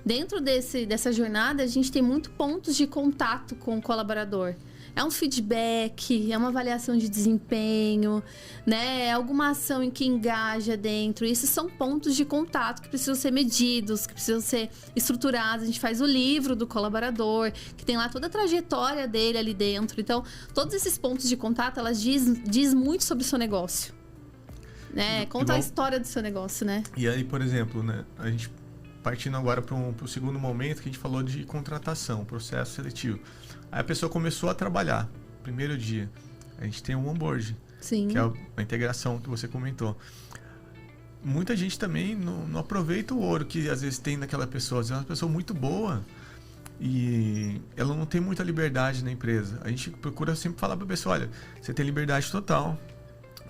Dentro dessa jornada, a gente tem muitos pontos de contato com o colaborador. É um feedback, é uma avaliação de desempenho, né? É alguma ação em que engaja dentro. Esses são pontos de contato que precisam ser medidos, que precisam ser estruturados. A gente faz o livro do colaborador, que tem lá toda a trajetória dele ali dentro. Então, todos esses pontos de contato, elas diz muito sobre o seu negócio, né? Conta a história do seu negócio, né? E aí, por exemplo, né? A gente partindo agora para o segundo momento que a gente falou de contratação, processo seletivo. Aí a pessoa começou a trabalhar, primeiro dia. A gente tem o onboard, sim, que é a integração que você comentou. Muita gente também não aproveita o ouro que às vezes tem naquela pessoa. Às vezes é uma pessoa muito boa e ela não tem muita liberdade na empresa. A gente procura sempre falar para a pessoa, olha, você tem liberdade total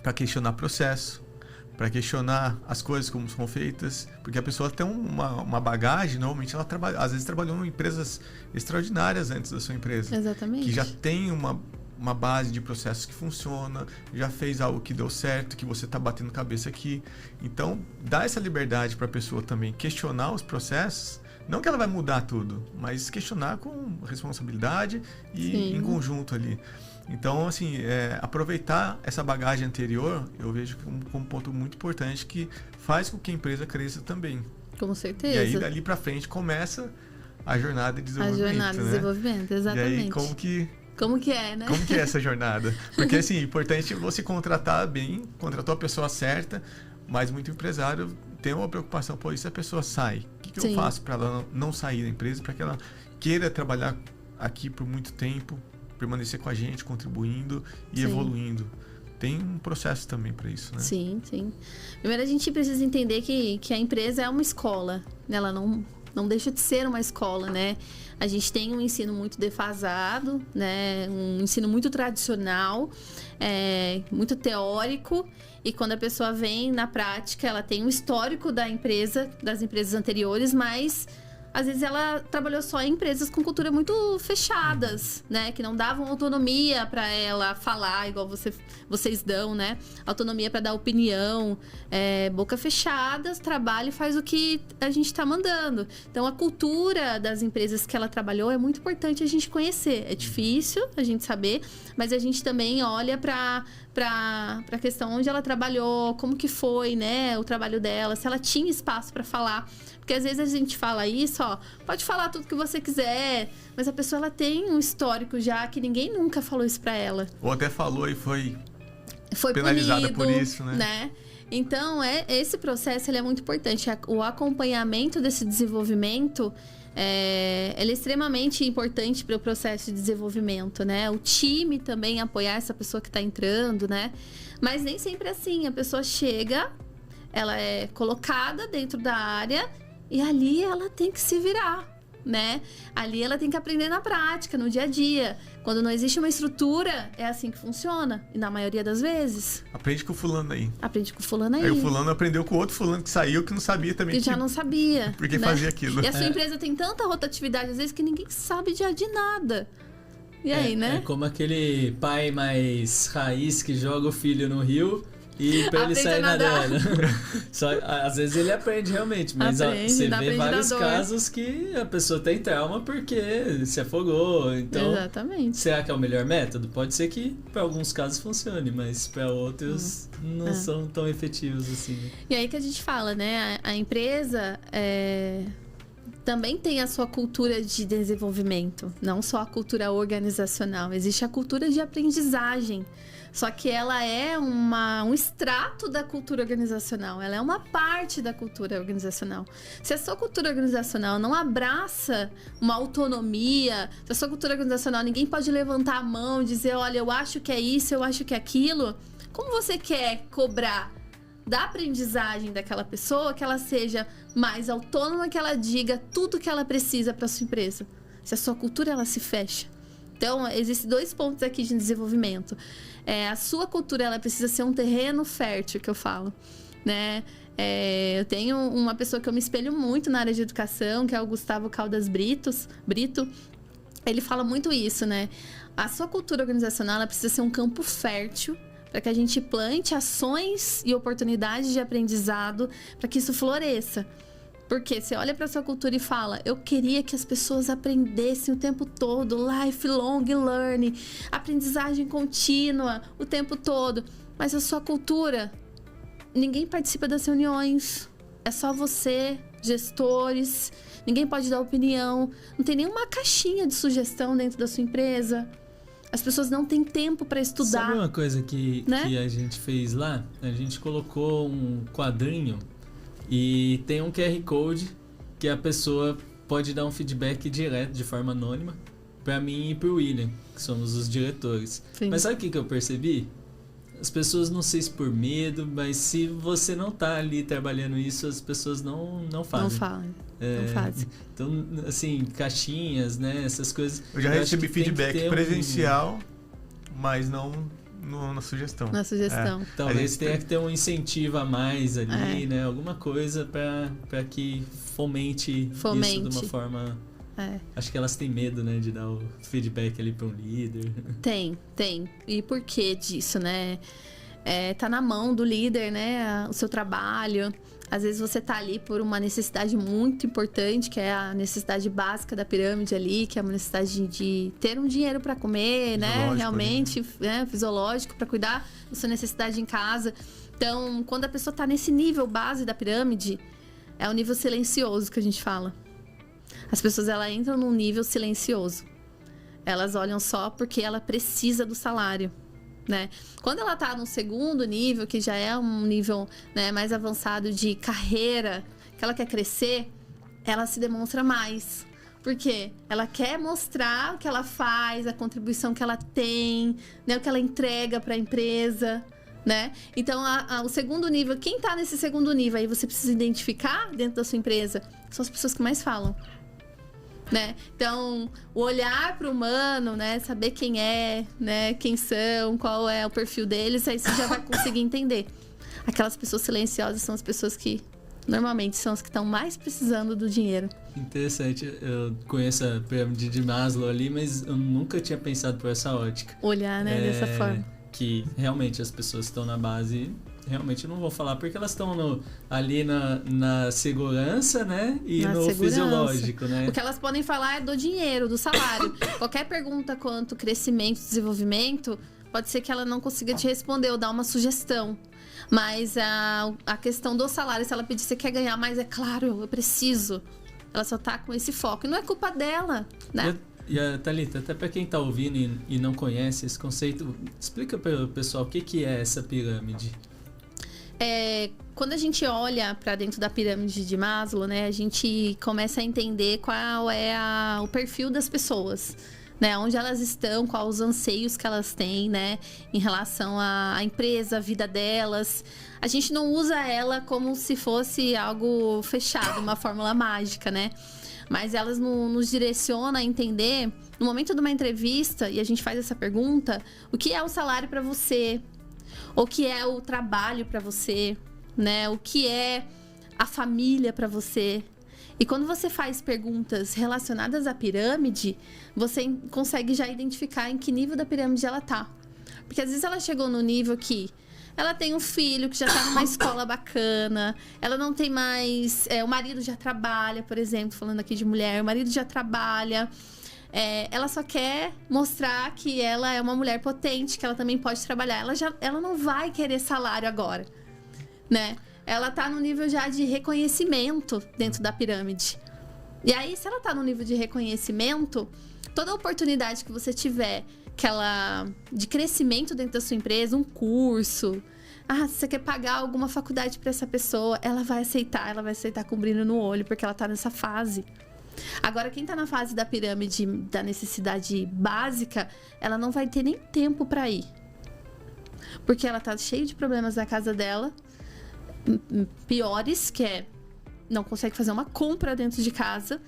para questionar processo, para questionar as coisas como são feitas, porque a pessoa tem uma bagagem, normalmente ela às vezes trabalhou em empresas extraordinárias antes da sua empresa. Exatamente. Que já tem uma base de processos que funciona, já fez algo que deu certo, que você está batendo cabeça aqui. Então, dá essa liberdade para a pessoa também questionar os processos, não que ela vai mudar tudo, mas questionar com responsabilidade e sim, em conjunto ali. Então, assim, aproveitar essa bagagem anterior, eu vejo como um ponto muito importante que faz com que a empresa cresça também. Com certeza. E aí, dali para frente, começa a jornada de desenvolvimento. A jornada de desenvolvimento, exatamente. E aí, como que é, né? Como que é essa jornada? Porque, assim, é importante você contratar bem, contratou a pessoa certa, mas muito empresário tem uma preocupação, pô, e se a pessoa sai? O que eu faço para ela não sair da empresa, para que ela queira trabalhar aqui por muito tempo, permanecer com a gente, contribuindo e sim, evoluindo. Tem um processo também para isso, né? Sim, sim. Primeiro a gente precisa entender que a empresa é uma escola, né? Ela não deixa de ser uma escola, né? A gente tem um ensino muito defasado, né? Um ensino muito tradicional, muito teórico, e quando a pessoa vem na prática, ela tem um histórico das empresas anteriores, mas às vezes ela trabalhou só em empresas com cultura muito fechadas, né? Que não davam autonomia para ela falar, igual vocês dão, né? Autonomia para dar opinião, boca fechada, trabalha e faz o que a gente está mandando. Então, a cultura das empresas que ela trabalhou é muito importante a gente conhecer. É difícil a gente saber, mas a gente também olha para a questão onde ela trabalhou, como que foi, né? O trabalho dela, se ela tinha espaço para falar. Porque às vezes a gente fala isso, ó, pode falar tudo que você quiser, mas a pessoa ela tem um histórico já que ninguém nunca falou isso pra ela. Ou até falou e foi penalizada punido, por isso, né? Então, esse processo ele é muito importante. O acompanhamento desse desenvolvimento ele é extremamente importante para o processo de desenvolvimento, né? O time também apoiar essa pessoa que está entrando, né? Mas nem sempre é assim. A pessoa chega, ela é colocada dentro da área e ali ela tem que se virar, né? Ali ela tem que aprender na prática, no dia a dia. Quando não existe uma estrutura, é assim que funciona. E na maioria das vezes. Aprende com o fulano aí. Aprende com o fulano aí. Aí o fulano aprendeu com o outro fulano que saiu, que não sabia também. Que já não sabia. Porque fazia aquilo. E a sua empresa tem tanta rotatividade, às vezes, que ninguém sabe de nada. E aí, né? É como aquele pai mais raiz que joga o filho no rio e pra ele Aprende sair a nadar. nadando. Só, às vezes ele aprende realmente, mas você vê vários casos que a pessoa tem trauma porque se afogou. Então, exatamente. será que é o melhor método? Pode ser que para alguns casos funcione, mas para outros não são tão efetivos assim. E aí que a gente fala, né? A empresa também tem a sua cultura de desenvolvimento, não só a cultura organizacional. Existe a cultura de aprendizagem. Só que ela é um extrato da cultura organizacional, ela é uma parte da cultura organizacional. Se a sua cultura organizacional não abraça uma autonomia, se a sua cultura organizacional ninguém pode levantar a mão e dizer, olha, eu acho que é isso, eu acho que é aquilo, como você quer cobrar da aprendizagem daquela pessoa que ela seja mais autônoma, que ela diga tudo que ela precisa para sua empresa? Se a sua cultura ela se fecha. Então, existem 2 pontos aqui de desenvolvimento. A sua cultura, ela precisa ser um terreno fértil, que eu falo, né? Eu tenho uma pessoa que eu me espelho muito na área de educação, que é o Gustavo Caldas Brito. Ele fala muito isso, né? A sua cultura organizacional, ela precisa ser um campo fértil para que a gente plante ações e oportunidades de aprendizado para que isso floresça. Porque você olha para sua cultura e fala, eu queria que as pessoas aprendessem o tempo todo, lifelong learning, aprendizagem contínua o tempo todo. Mas a sua cultura, ninguém participa das reuniões, é só você, gestores, ninguém pode dar opinião, não tem nenhuma caixinha de sugestão dentro da sua empresa. As pessoas não têm tempo para estudar. Sabe uma coisa que a gente fez lá? A gente colocou um quadrinho e tem um QR Code que a pessoa pode dar um feedback direto, de forma anônima, para mim e pro William, que somos os diretores. Sim. Mas sabe o que eu percebi? As pessoas, não sei se por medo, mas se você não tá ali trabalhando isso, as pessoas não fazem. Não fazem. Então, assim, caixinhas, né? Essas coisas. Eu já recebi feedback presencial, mas não na sugestão. Na sugestão. Talvez tenha que ter um incentivo a mais ali, né? Alguma coisa para que fomente isso de uma forma... Acho que elas têm medo, né, de dar o feedback ali para um líder. Tem. E por que disso, né? Tá na mão do líder, né, o seu trabalho. Às vezes você tá ali por uma necessidade muito importante, que é a necessidade básica da pirâmide ali, que é uma necessidade de ter um dinheiro para comer, né? Realmente, né? Fisiológico, para cuidar da sua necessidade em casa. Então, quando a pessoa tá nesse nível base da pirâmide, é o nível silencioso que a gente fala. As pessoas, elas entram num nível silencioso. Elas olham só porque ela precisa do salário, né? Quando ela tá no segundo nível, que já é um nível, né, mais avançado de carreira, que ela quer crescer, ela se demonstra mais. Por quê? Ela quer mostrar o que ela faz, a contribuição que ela tem, né, o que ela entrega para a empresa, né? Então, o segundo nível, quem tá nesse segundo nível aí, você precisa identificar dentro da sua empresa, são as pessoas que mais falam. Né? Então, o olhar para o humano, né? Saber quem é, né? Quem são, qual é o perfil deles, aí você já vai conseguir entender. Aquelas pessoas silenciosas são as pessoas que normalmente são as que estão mais precisando do dinheiro. Interessante, eu conheço a pirâmide de Maslow ali, mas eu nunca tinha pensado por essa ótica. Olhar, né? Dessa forma. Que realmente as pessoas que estão na base... Realmente não vou falar, porque elas estão ali na segurança, né? E no fisiológico, né? O que elas podem falar é do dinheiro, do salário. Qualquer pergunta quanto crescimento, desenvolvimento, pode ser que ela não consiga te responder ou dar uma sugestão. Mas a questão do salário, se ela pedir, você quer ganhar mais, é claro, eu preciso. Ela só tá com esse foco. E não é culpa dela, né? E a Thalita, até para quem tá ouvindo e não conhece esse conceito, explica para o pessoal o que é essa pirâmide. Quando a gente olha para dentro da pirâmide de Maslow, né, a gente começa a entender qual é o perfil das pessoas, né, onde elas estão, quais os anseios que elas têm, né, em relação à empresa, a vida delas. A gente não usa ela como se fosse algo fechado, uma fórmula mágica, né? Mas elas nos direcionam a entender, no momento de uma entrevista, e a gente faz essa pergunta, o que é o salário para você? O que é o trabalho para você, né? O que é a família para você? E quando você faz perguntas relacionadas à pirâmide, você consegue já identificar em que nível da pirâmide ela tá. Porque às vezes ela chegou no nível que ela tem um filho que já tá numa escola bacana, ela não tem mais... o marido já trabalha, por exemplo, falando aqui de mulher, o marido já trabalha... ela só quer mostrar que ela é uma mulher potente, que ela também pode trabalhar. Ela não vai querer salário agora, né? Ela tá no nível já de reconhecimento dentro da pirâmide. E aí, se ela tá no nível de reconhecimento, toda oportunidade que você tiver de crescimento dentro da sua empresa, um curso... se você quer pagar alguma faculdade para essa pessoa, ela vai aceitar com brilho no olho, porque ela tá nessa fase. Agora, quem tá na fase da pirâmide da necessidade básica, ela não vai ter nem tempo para ir. Porque ela tá cheia de problemas na casa dela, piores, que não consegue fazer uma compra dentro de casa.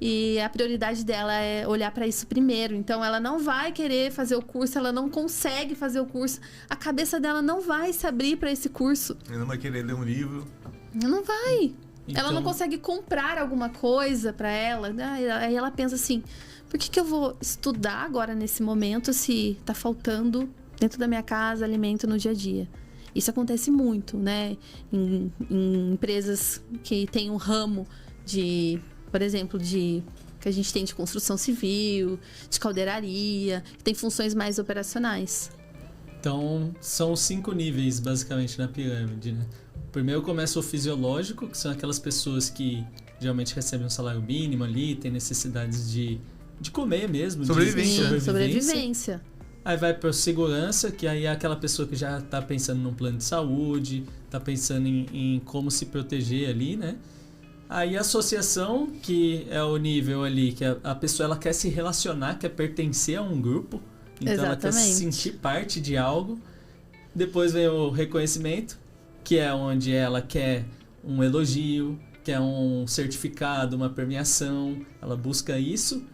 E a prioridade dela é olhar para isso primeiro. Então, ela não vai querer fazer o curso, ela não consegue fazer o curso. A cabeça dela não vai se abrir para esse curso. Ela não vai querer ler um livro. Não vai. Então... Ela não consegue comprar alguma coisa para ela. Aí ela pensa assim, por que eu vou estudar agora nesse momento se tá faltando dentro da minha casa alimento no dia a dia? Isso acontece muito, né? Em empresas que tem um ramo de... Por exemplo, que a gente tem de construção civil, de caldeiraria, que tem funções mais operacionais. Então, são 5 níveis, basicamente, na pirâmide, né? Primeiro começa o fisiológico, que são aquelas pessoas que geralmente recebem um salário mínimo ali, têm necessidades de comer mesmo. Sobrevivência. Sobrevivência. Aí vai para segurança, que aí é aquela pessoa que já está pensando num plano de saúde, está pensando em como se proteger ali, né? Aí a associação, que é o nível ali, que a pessoa ela quer se relacionar, quer pertencer a um grupo. Então Ela quer se sentir parte de algo. Depois vem o reconhecimento, que é onde ela quer um elogio, quer um certificado, uma premiação. Ela busca isso.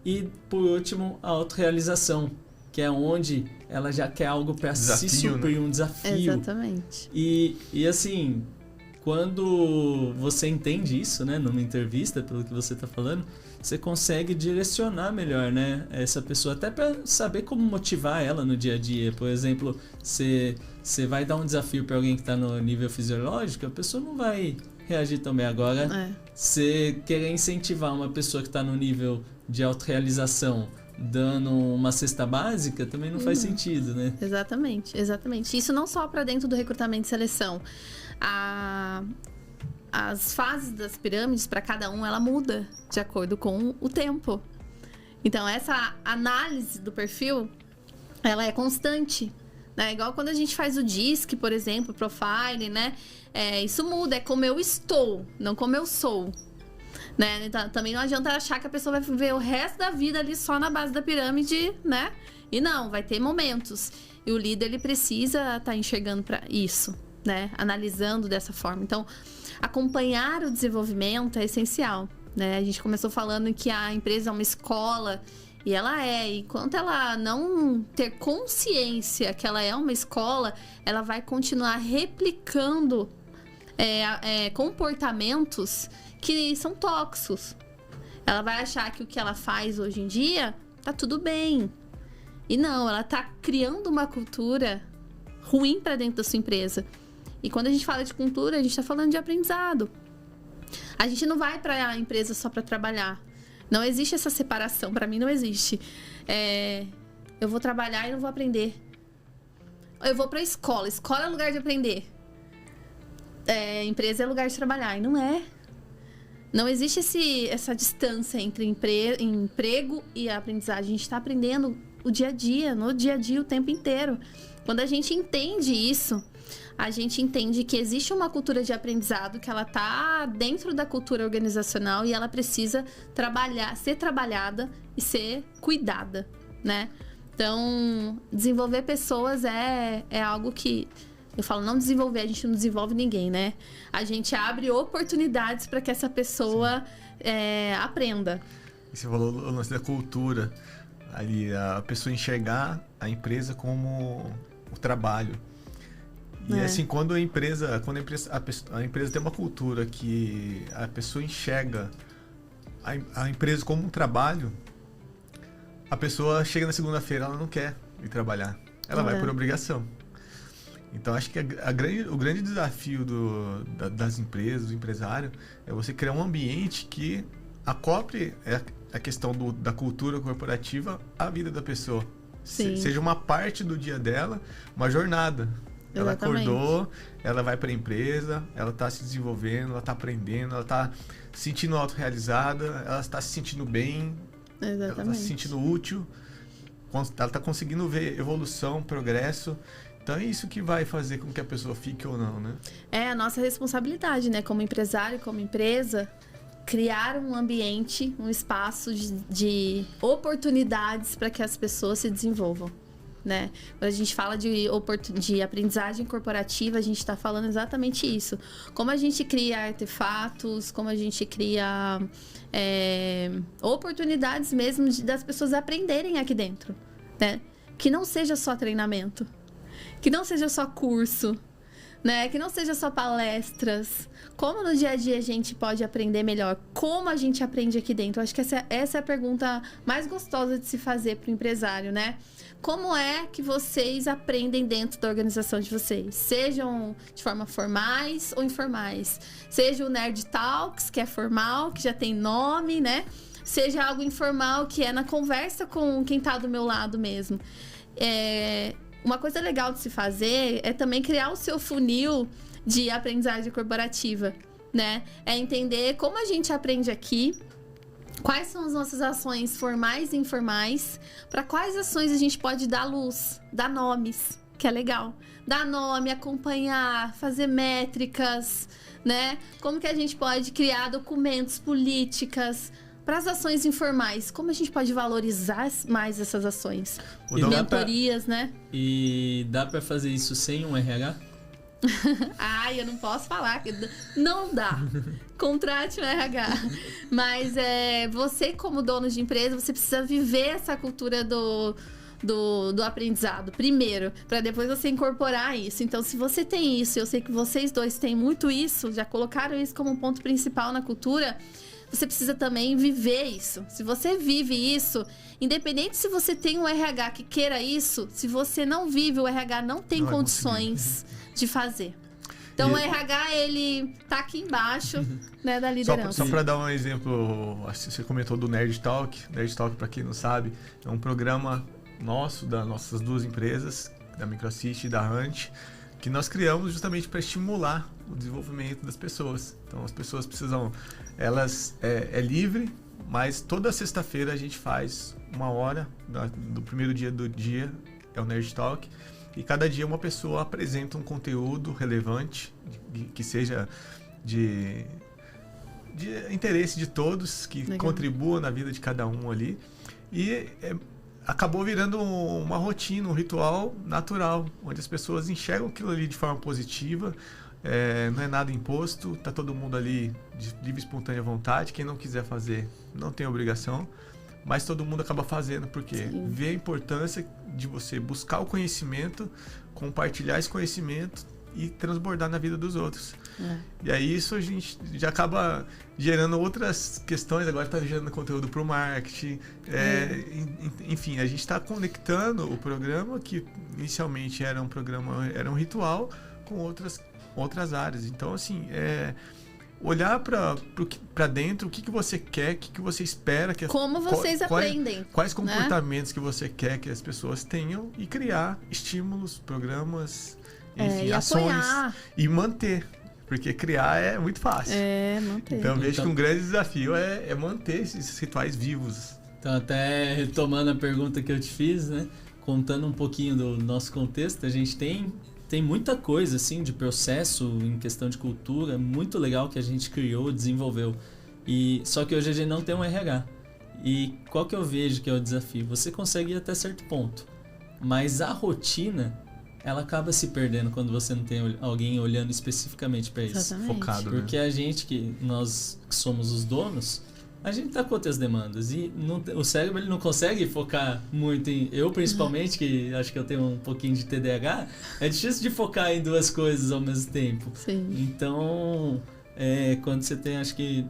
E por último, a autorrealização, que é onde ela já quer algo para se suprir, né? Um desafio. Exatamente. E assim... Quando você entende isso, né, numa entrevista, pelo que você está falando, você consegue direcionar melhor, né, essa pessoa, até para saber como motivar ela no dia a dia. Por exemplo, você vai dar um desafio para alguém que está no nível fisiológico, a pessoa não vai reagir tão bem. Agora, você querer incentivar uma pessoa que está no nível de autorrealização dando uma cesta básica também não faz sentido, né? Exatamente, exatamente. Isso não só para dentro do recrutamento e seleção. As fases das pirâmides, para cada um, ela muda de acordo com o tempo. Então, essa análise do perfil, ela é constante, né? Igual quando a gente faz o DISC, por exemplo, Profile, né? Isso muda, é como eu estou, não como eu sou. Né? Então, também não adianta achar que a pessoa vai viver o resto da vida ali só na base da pirâmide, né? E não, vai ter momentos. E o líder, ele precisa estar enxergando para isso, né? Analisando dessa forma. Então, acompanhar o desenvolvimento é essencial, né? A gente começou falando que a empresa é uma escola, e ela é. E enquanto ela não ter consciência que ela é uma escola, ela vai continuar replicando comportamentos que são tóxicos. Ela vai achar que o que ela faz hoje em dia tá tudo bem. E não, ela tá criando uma cultura ruim para dentro da sua empresa. E quando a gente fala de cultura, a gente tá falando de aprendizado. A gente não vai para a empresa só para trabalhar. Não existe essa separação, para mim não existe. Eu vou trabalhar e não vou aprender. Eu vou para escola é lugar de aprender. Empresa é lugar de trabalhar, e não é. Não existe essa distância entre emprego e a aprendizagem. A gente está aprendendo no dia a dia, o tempo inteiro. Quando a gente entende isso, a gente entende que existe uma cultura de aprendizado, que ela está dentro da cultura organizacional e ela precisa ser trabalhada e ser cuidada, né? Então, desenvolver pessoas é algo que... Eu falo, não desenvolver, a gente não desenvolve ninguém, né? A gente abre oportunidades para que essa pessoa aprenda. E você falou o lance da cultura, ali, a pessoa enxergar a empresa como o trabalho. E assim, quando a empresa tem uma cultura que a pessoa enxerga a empresa como um trabalho, a pessoa chega na segunda-feira, ela não quer ir trabalhar. Ela vai por obrigação. Então, acho que o grande desafio das empresas, do empresário, é você criar um ambiente que acople a questão da cultura corporativa à vida da pessoa. Seja uma parte do dia dela, uma jornada. Ela acordou, ela vai para a empresa, ela está se desenvolvendo, ela está aprendendo, ela está se sentindo autorrealizada, ela está se sentindo bem, ela está se sentindo útil, ela está conseguindo ver evolução, progresso. Então é isso que vai fazer com que a pessoa fique ou não, né? É a nossa responsabilidade, né? Como empresário, como empresa, criar um ambiente, um espaço de oportunidades para que as pessoas se desenvolvam, né? Quando a gente fala de aprendizagem corporativa, a gente está falando exatamente isso. Como a gente cria artefatos, como a gente cria oportunidades mesmo das pessoas aprenderem aqui dentro, né? Que não seja só treinamento, que não seja só curso, né? Que não seja só palestras. Como no dia a dia a gente pode aprender melhor? Como a gente aprende aqui dentro? Eu acho que essa é a pergunta mais gostosa de se fazer para o empresário, né? Como é que vocês aprendem dentro da organização de vocês? Sejam de forma formais ou informais. Seja o Nerd Talks, que é formal, que já tem nome, né? Seja algo informal, que é na conversa com quem está do meu lado mesmo. Uma coisa legal de se fazer é também criar o seu funil de aprendizagem corporativa, né? É entender como a gente aprende aqui, quais são as nossas ações formais e informais, para quais ações a gente pode dar luz, dar nomes, que é legal. Dar nome, acompanhar, fazer métricas, né? Como que a gente pode criar documentos, políticas. Para as ações informais, como a gente pode valorizar mais essas ações? Mentorias, né? E dá para fazer isso sem um RH? Ai, eu não posso falar. Não dá. Contrate um RH. Mas você, como dono de empresa, você precisa viver essa cultura do aprendizado primeiro, para depois você incorporar isso. Então, se você tem isso, eu sei que vocês dois têm muito isso, já colocaram isso como um ponto principal na cultura, você precisa também viver isso. Se você vive isso, independente se você tem um RH que queira isso, se você não vive, o RH não tem condições de fazer. Então, o RH, ele tá aqui embaixo, né, da liderança. Só para dar um exemplo, você comentou do Nerd Talk. Nerd Talk, para quem não sabe, é um programa nosso, das nossas duas empresas, da Microassist e da Hunt, que nós criamos justamente para estimular o desenvolvimento das pessoas. Então, as pessoas precisam... É livre, mas toda sexta-feira a gente faz 1 hora do primeiro dia do dia, é o Nerd Talk, e cada dia uma pessoa apresenta um conteúdo relevante, que seja de interesse de todos, que contribua na vida de cada um ali, e acabou virando uma rotina, um ritual natural, onde as pessoas enxergam aquilo ali de forma positiva. Não é nada imposto, tá todo mundo ali de livre e espontânea vontade. Quem não quiser fazer não tem obrigação, mas todo mundo acaba fazendo porque vê a importância de você buscar o conhecimento, compartilhar esse conhecimento e transbordar na vida dos outros. E aí isso a gente já acaba gerando outras questões. Agora está gerando conteúdo para o marketing, enfim, a gente está conectando o programa, que inicialmente era um ritual, com outras áreas. Então, assim, olhar para dentro, o que você quer, o que você espera. Como vocês aprendem. Quais comportamentos que você quer que as pessoas tenham, e criar estímulos, programas, enfim, ações. Apoiar. E manter. Porque criar é muito fácil. Manter. Então, vejo que um grande desafio é manter esses rituais vivos. Então, até retomando a pergunta que eu te fiz, né? Contando um pouquinho do nosso contexto, a gente tem muita coisa, assim, de processo em questão de cultura, muito legal que a gente criou, desenvolveu. Só que hoje a gente não tem um RH. E qual que eu vejo que é o desafio? Você consegue ir até certo ponto, mas a rotina, ela acaba se perdendo quando você não tem alguém olhando especificamente para isso. Exatamente. Focado, Porque a gente, nós que somos os donos, a gente tá com outras demandas e o cérebro ele não consegue focar muito em... Eu, principalmente, que acho que eu tenho um pouquinho de TDAH, é difícil de focar em duas coisas ao mesmo tempo. Sim. Então, quando você tem, acho que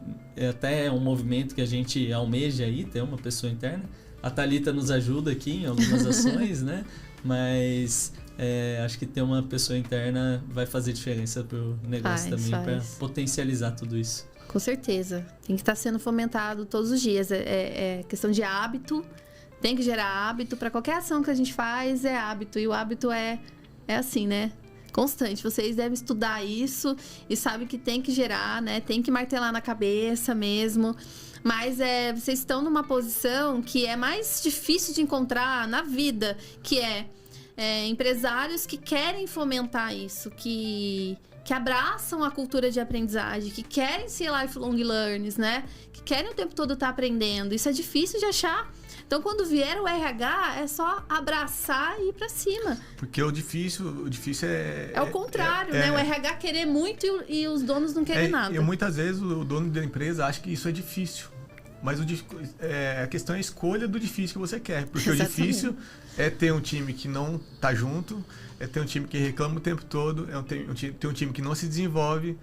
até um movimento que a gente almeja aí, ter uma pessoa interna. A Thalita nos ajuda aqui em algumas ações, né? Mas acho que ter uma pessoa interna vai fazer diferença pro negócio também, para potencializar tudo isso. Com certeza. Tem que estar sendo fomentado todos os dias. É questão de hábito. Tem que gerar hábito. Para qualquer ação que a gente faz, é hábito. E o hábito é assim, né? Constante. Vocês devem estudar isso e sabem que tem que gerar, né? Tem que martelar na cabeça mesmo. Mas vocês estão numa posição que é mais difícil de encontrar na vida, que empresários que querem fomentar isso, que abraçam a cultura de aprendizagem, que querem ser lifelong learners, né? Que querem o tempo todo estar aprendendo. Isso é difícil de achar. Então, quando vier o RH, é só abraçar e ir pra cima. Porque o difícil é... É o contrário, né? O RH querer muito e os donos não querem nada. E muitas vezes o dono da empresa acha que isso é difícil. Mas a questão é a escolha do difícil que você quer. Porque Exatamente. O difícil é ter um time que não tá junto, é ter um time que reclama o tempo todo, ter um time que não se desenvolve.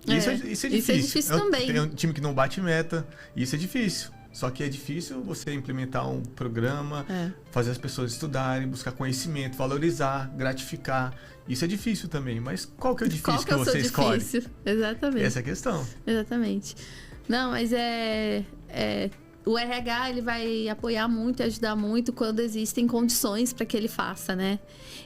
Isso é difícil. Isso é difícil também. Tem um time que não bate meta, isso é difícil. Só que é difícil você implementar um programa, fazer as pessoas estudarem, buscar conhecimento, valorizar, gratificar. Isso é difícil também. Mas qual que é o difícil que você escolhe? Exatamente. Essa é a questão. Exatamente. Não, mas o RH ele vai apoiar muito e ajudar muito quando existem condições para que ele faça, né?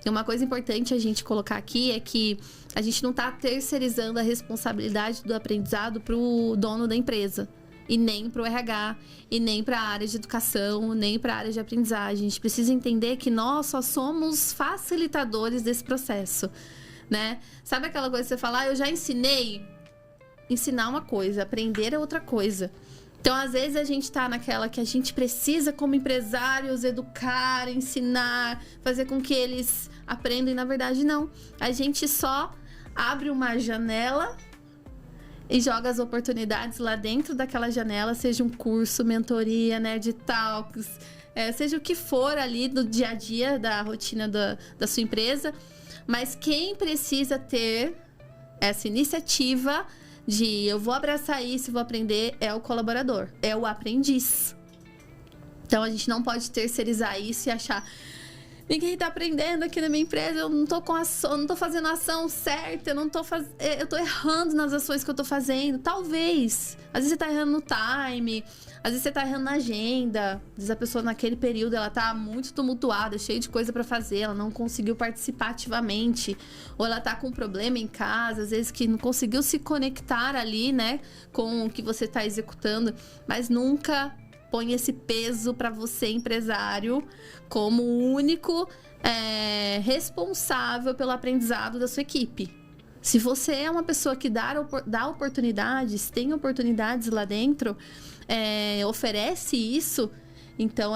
E uma coisa importante a gente colocar aqui é que a gente não está terceirizando a responsabilidade do aprendizado para o dono da empresa. E nem para o RH, e nem para a área de educação, nem para a área de aprendizagem. A gente precisa entender que nós só somos facilitadores desse processo, né? Sabe aquela coisa que você fala, eu já ensinei? Ensinar uma coisa, aprender é outra coisa. Então, às vezes, a gente tá naquela que a gente precisa, como empresários, educar, ensinar, fazer com que eles aprendam. E, na verdade, não. A gente só abre uma janela e joga as oportunidades lá dentro daquela janela, seja um curso, mentoria, Nerd Talks, seja o que for ali do dia a dia, da rotina da sua empresa. Mas quem precisa ter essa iniciativa de eu vou abraçar isso e vou aprender é o colaborador, é o aprendiz. Então, a gente não pode terceirizar isso e achar... Ninguém tá aprendendo aqui na minha empresa, eu não tô não tô fazendo a ação certa, eu tô errando nas ações que eu tô fazendo. Talvez. Às vezes você tá errando no time, às vezes você tá errando na agenda. Às vezes a pessoa naquele período, ela tá muito tumultuada, cheia de coisa pra fazer, ela não conseguiu participar ativamente. Ou ela tá com um problema em casa, às vezes que não conseguiu se conectar ali, né, com o que você tá executando. Mas nunca... põe esse peso para você, empresário, como o único responsável pelo aprendizado da sua equipe. Se você é uma pessoa que dá oportunidades, tem oportunidades lá dentro, oferece isso, então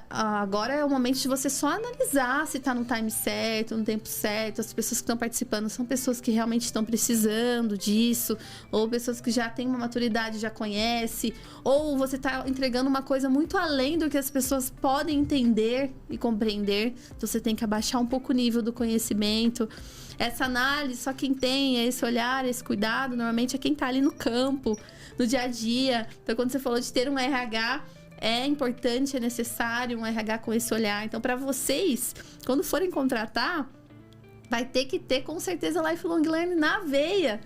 agora é o momento de você só analisar se está no time certo, no tempo certo, as pessoas que estão participando são pessoas que realmente estão precisando disso, ou pessoas que já têm uma maturidade, já conhecem, ou você está entregando uma coisa muito além do que as pessoas podem entender e compreender, então você tem que abaixar um pouco o nível do conhecimento. Essa análise, só quem tem esse olhar, esse cuidado, normalmente é quem está ali no campo, no dia a dia. Então, quando você falou de ter um RH... é importante, é necessário um RH com esse olhar. Então, para vocês, quando forem contratar, vai ter que ter, com certeza, lifelong learning na veia,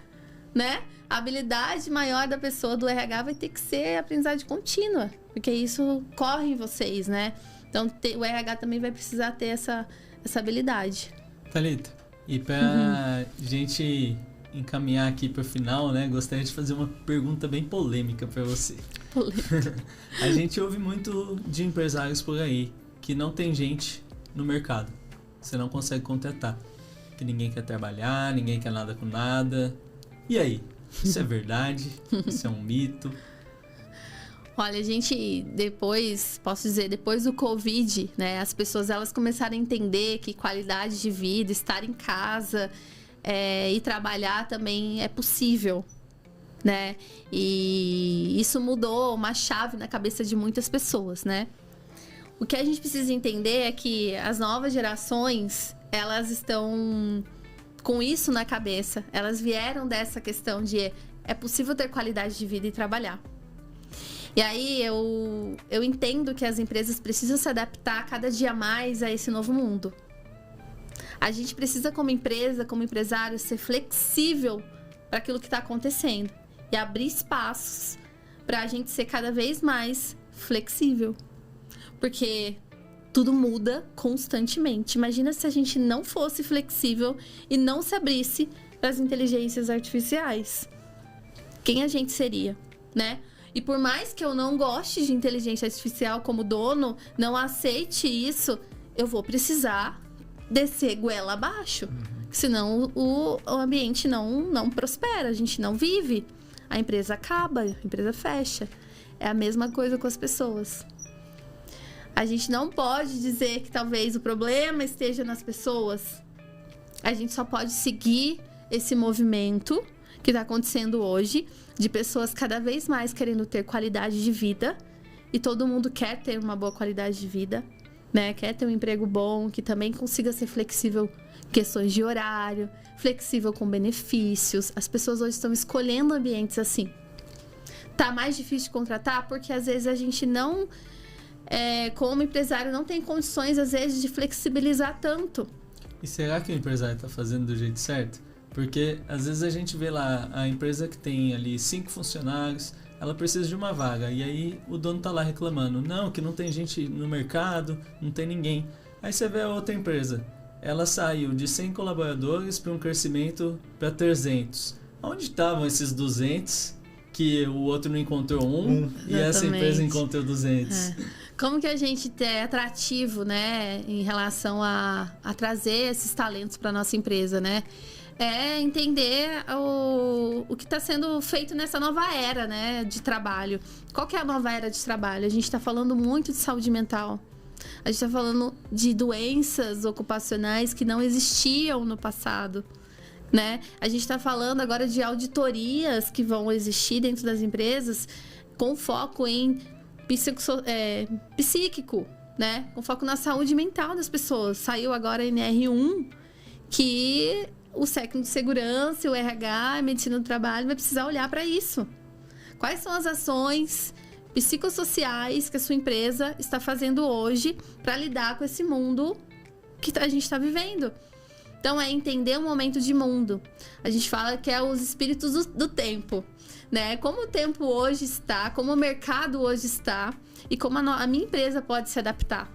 né? A habilidade maior da pessoa do RH vai ter que ser aprendizagem contínua, porque isso corre em vocês, né? Então, o RH também vai precisar ter essa habilidade. Thalita, e para gente encaminhar aqui para o final, né? Gostaria de fazer uma pergunta bem polêmica para você. A gente ouve muito de empresários por aí que não tem gente no mercado. Você não consegue contratar. Que ninguém quer trabalhar, ninguém quer nada com nada. E aí? Isso é verdade? Isso é um mito? Olha, a gente depois do Covid, né? As pessoas elas começaram a entender que qualidade de vida, estar em casa e trabalhar também é possível, né? E isso mudou uma chave na cabeça de muitas pessoas, né? O que a gente precisa entender é que as novas gerações, elas estão com isso na cabeça. Elas vieram dessa questão de é possível ter qualidade de vida e trabalhar. E aí eu entendo que as empresas precisam se adaptar cada dia mais a esse novo mundo. A gente precisa, como empresa, como empresário, ser flexível para aquilo que está acontecendo e abrir espaços para a gente ser cada vez mais flexível. Porque tudo muda constantemente. Imagina se a gente não fosse flexível e não se abrisse para as inteligências artificiais. Quem a gente seria, né? E por mais que eu não goste de inteligência artificial como dono, não aceite isso, eu vou precisar descer goela abaixo. Senão o ambiente não prospera, a gente não vive. A empresa acaba, a empresa fecha. É a mesma coisa com as pessoas. A gente não pode dizer que talvez o problema esteja nas pessoas. A gente só pode seguir esse movimento que está acontecendo hoje, de pessoas cada vez mais querendo ter qualidade de vida. E todo mundo quer ter uma boa qualidade de vida, né? Quer ter um emprego bom, que também consiga ser flexível em questões de horário, flexível com benefícios. As pessoas hoje estão escolhendo ambientes assim. Tá mais difícil de contratar porque às vezes a gente não, como empresário, não tem condições às vezes de flexibilizar tanto. E será que o empresário está fazendo do jeito certo? Porque às vezes a gente vê lá a empresa que tem ali 5 funcionários, ela precisa de uma vaga. E aí o dono tá lá reclamando, não, que não tem gente no mercado, não tem ninguém. Aí você vê a outra empresa, ela saiu de 100 colaboradores para um crescimento para 300. Onde estavam esses 200 que o outro não encontrou e essa empresa encontrou 200? Como que a gente é atrativo, né, em relação a trazer esses talentos para nossa empresa, né? É entender o que está sendo feito nessa nova era, né, de trabalho. Qual que é a nova era de trabalho? A gente está falando muito de saúde mental. A gente está falando de doenças ocupacionais que não existiam no passado, né? A gente está falando agora de auditorias que vão existir dentro das empresas com foco em psíquico, né? Com foco na saúde mental das pessoas. Saiu agora a NR1 que o técnico de segurança, o RH, a medicina do trabalho vai precisar olhar para isso. Quais são as ações psicossociais que a sua empresa está fazendo hoje para lidar com esse mundo que a gente está vivendo? Então, é entender o momento de mundo. A gente fala que é os espíritos do tempo, né? Como o tempo hoje está, como o mercado hoje está e como a minha empresa pode se adaptar.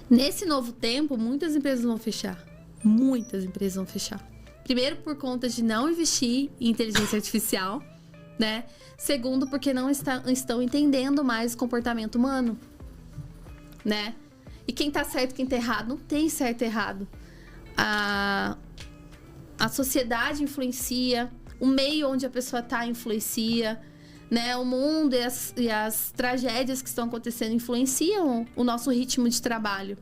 Nesse novo tempo, muitas empresas vão fechar. Muitas empresas vão fechar. Primeiro, por conta de não investir em inteligência artificial, né? Segundo, porque não estão entendendo mais o comportamento humano, né? E quem tá certo, quem tá errado? Não tem certo e errado. A sociedade influencia, o meio onde a pessoa tá influencia, né? O mundo e as tragédias que estão acontecendo influenciam o nosso ritmo de trabalho.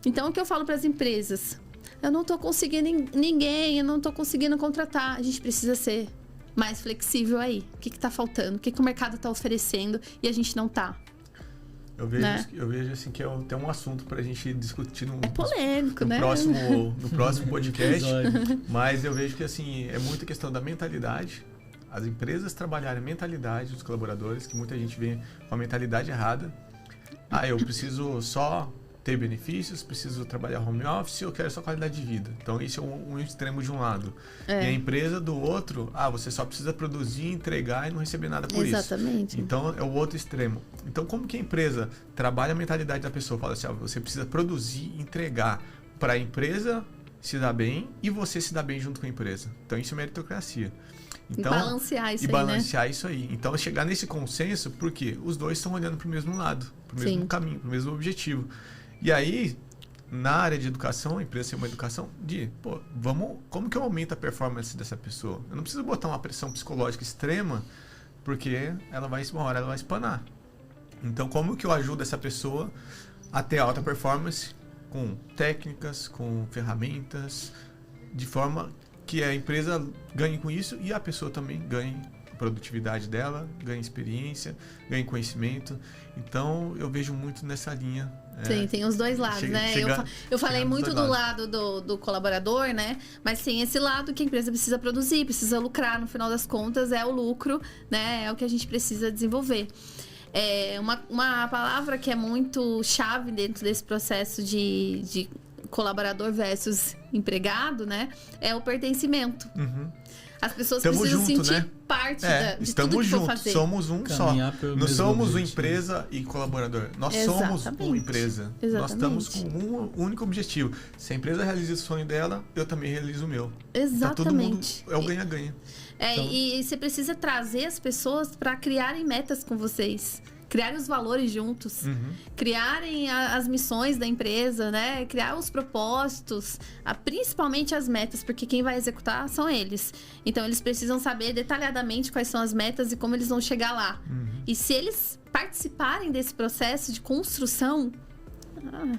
Então, o que eu falo para as empresas? Eu não tô conseguindo ninguém, eu não tô conseguindo contratar. A gente precisa ser mais flexível aí. O que tá faltando? O que o mercado tá oferecendo e a gente não tá? Eu vejo assim que tem um assunto pra gente discutir no polêmico, né? No próximo podcast. Mas eu vejo que assim, é muita questão da mentalidade. As empresas trabalharem a mentalidade dos colaboradores, que muita gente vem com a mentalidade errada. Eu preciso só ter benefícios, preciso trabalhar home office, eu quero só qualidade de vida. Então, isso é um extremo de um lado. E a empresa do outro, você só precisa produzir, entregar e não receber nada por isso. Exatamente. Então, é o outro extremo. Então, como que a empresa trabalha a mentalidade da pessoa? Fala assim, você precisa produzir, entregar para a empresa se dar bem e você se dar bem junto com a empresa. Então, isso é meritocracia. Então, balancear isso aí. Então, chegar nesse consenso, porque os dois estão olhando para o mesmo lado, para o mesmo caminho, para o mesmo objetivo. E aí, na área de educação, a empresa tem uma educação como que eu aumento a performance dessa pessoa? Eu não preciso botar uma pressão psicológica extrema, porque uma hora ela vai espanar. Então, como que eu ajudo essa pessoa a ter alta performance com técnicas, com ferramentas, de forma que a empresa ganhe com isso e a pessoa também ganhe a produtividade dela, ganhe experiência, ganhe conhecimento. Então, eu vejo muito nessa linha. Sim, tem os dois lados, né? Eu falei muito do lado do colaborador, né? Mas tem esse lado que a empresa precisa produzir, precisa lucrar, no final das contas, é o lucro, né? É o que a gente precisa desenvolver. Uma palavra que é muito chave dentro desse processo de colaborador versus empregado, né? É o pertencimento. As pessoas Estamos precisam junto, sentir né? parte de estamos tudo que for juntos, fazer. somos um Caminhar só. pelo Não mesmo somos uma objetivo. empresa e colaborador. Nós somos uma empresa. Nós estamos com um único objetivo. Se a empresa realiza o sonho dela, eu também realizo o meu. Exatamente. Tá todo mundo, é o ganha-ganha. Então- E você precisa trazer as pessoas para criarem metas com vocês. Criarem os valores juntos. Criarem as missões da empresa, né? Criar os propósitos. Principalmente as metas, porque quem vai executar são eles. Então, eles precisam saber detalhadamente quais são as metas e como eles vão chegar lá. E se eles participarem desse processo de construção,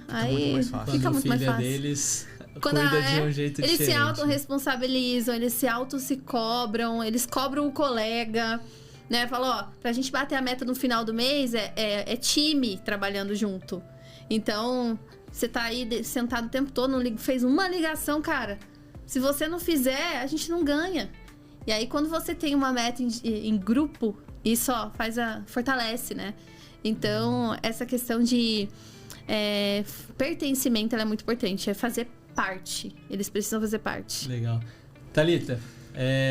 aí muito mais fácil. fica Quando muito o mais filho fácil. deles Quando cuida de um jeito eles diferente. se autorresponsabilizam, eles se cobram, eles cobram o colega, né? Falam, ó, pra gente bater a meta no final do mês é time trabalhando junto. Então, você tá aí sentado o tempo todo, fez uma ligação, cara. Se você não fizer, a gente não ganha. E aí, quando você tem uma meta em grupo, isso ó, fortalece, né? Então, essa questão de pertencimento ela é muito importante, é fazer parte. Eles precisam fazer parte. Legal. Thalita,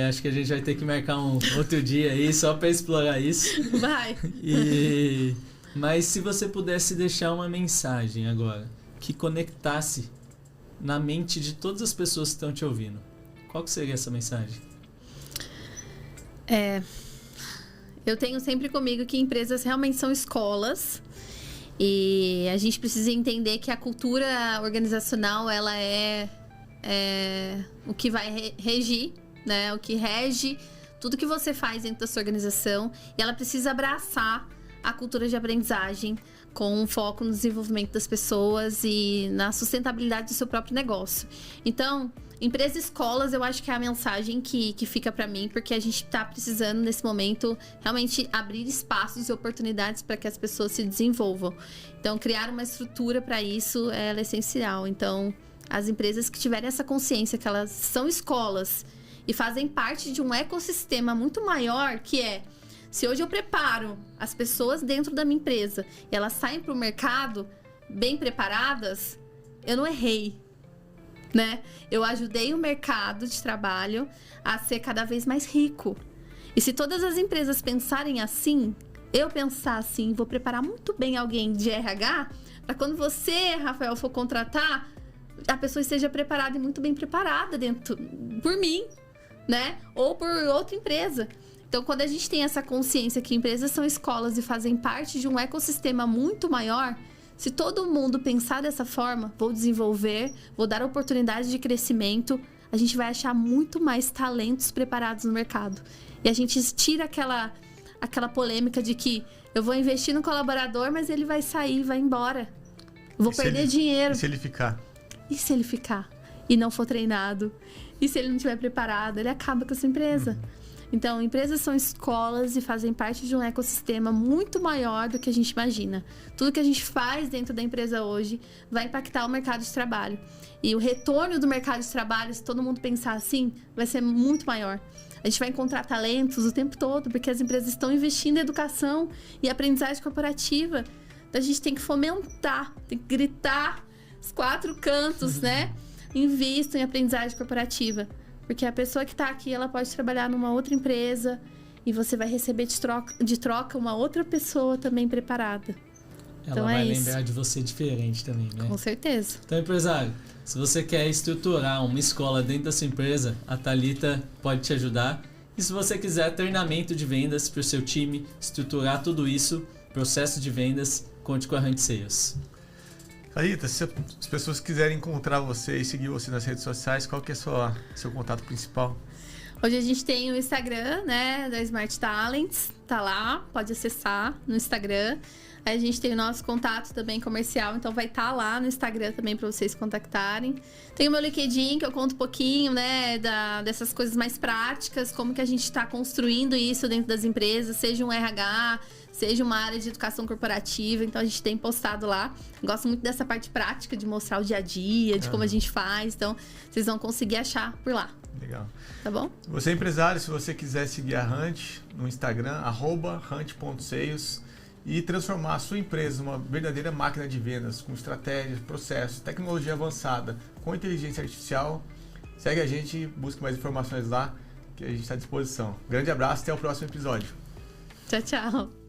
acho que a gente vai ter que marcar um outro dia aí só para explorar isso. Vai! Mas se você pudesse deixar uma mensagem agora que conectasse na mente de todas as pessoas que estão te ouvindo, qual que seria essa mensagem? Eu tenho sempre comigo que empresas realmente são escolas e a gente precisa entender que a cultura organizacional ela é o que vai regir, né? O que rege tudo que você faz dentro da sua organização e ela precisa abraçar a cultura de aprendizagem com um foco no desenvolvimento das pessoas e na sustentabilidade do seu próprio negócio. Então, empresas e escolas, eu acho que é a mensagem que fica para mim, porque a gente está precisando, nesse momento, realmente abrir espaços e oportunidades para que as pessoas se desenvolvam. Então, criar uma estrutura para isso é essencial. Então, as empresas que tiverem essa consciência que elas são escolas e fazem parte de um ecossistema muito maior, que se hoje eu preparo as pessoas dentro da minha empresa e elas saem para o mercado bem preparadas, eu não errei, né? Eu ajudei o mercado de trabalho a ser cada vez mais rico. E se todas as empresas pensarem assim, eu pensar assim, vou preparar muito bem alguém de RH para quando você, Rafael, for contratar, a pessoa esteja preparada e muito bem preparada por mim, né? Ou por outra empresa. Então, quando a gente tem essa consciência que empresas são escolas e fazem parte de um ecossistema muito maior, se todo mundo pensar dessa forma, vou desenvolver, vou dar oportunidade de crescimento, a gente vai achar muito mais talentos preparados no mercado. E a gente tira aquela polêmica de que eu vou investir no colaborador, mas ele vai sair, vai embora. Eu vou perder dinheiro. E se ele ficar? E se ele ficar? E não for treinado? E se ele não estiver preparado? Ele acaba com essa empresa. Então, empresas são escolas e fazem parte de um ecossistema muito maior do que a gente imagina. Tudo que a gente faz dentro da empresa hoje vai impactar o mercado de trabalho. E o retorno do mercado de trabalho, se todo mundo pensar assim, vai ser muito maior. A gente vai encontrar talentos o tempo todo, porque as empresas estão investindo em educação e aprendizagem corporativa. Então, a gente tem que fomentar, tem que gritar os 4 cantos, né? Invistam em aprendizagem corporativa. Porque a pessoa que está aqui, ela pode trabalhar numa outra empresa e você vai receber de troca uma outra pessoa também preparada. Ela então vai isso. lembrar de você diferente também, né? Com certeza. Então, empresário, se você quer estruturar uma escola dentro da sua empresa, a Thalita pode te ajudar. E se você quiser treinamento de vendas para o seu time, estruturar tudo isso, processo de vendas, conte com a Hunt Sales. Thalita, se as pessoas quiserem encontrar você e seguir você nas redes sociais, qual que é seu contato principal? Hoje a gente tem o Instagram, né, da Smart Talents, tá lá, pode acessar no Instagram. Aí a gente tem o nosso contato também comercial, então vai estar lá no Instagram também para vocês contactarem. Tem o meu LinkedIn, que eu conto um pouquinho, né, dessas coisas mais práticas, como que a gente está construindo isso dentro das empresas, seja um RH, seja uma área de educação corporativa, então a gente tem postado lá. Gosto muito dessa parte prática de mostrar o dia a dia, de como a gente faz, então vocês vão conseguir achar por lá. Legal. Tá bom? Você é empresário, se você quiser seguir a Hunt no Instagram, @hunt.sales, e transformar a sua empresa numa verdadeira máquina de vendas, com estratégias, processos, tecnologia avançada, com inteligência artificial, segue a gente, busque mais informações lá, que a gente está à disposição. Grande abraço, até o próximo episódio. Tchau, tchau.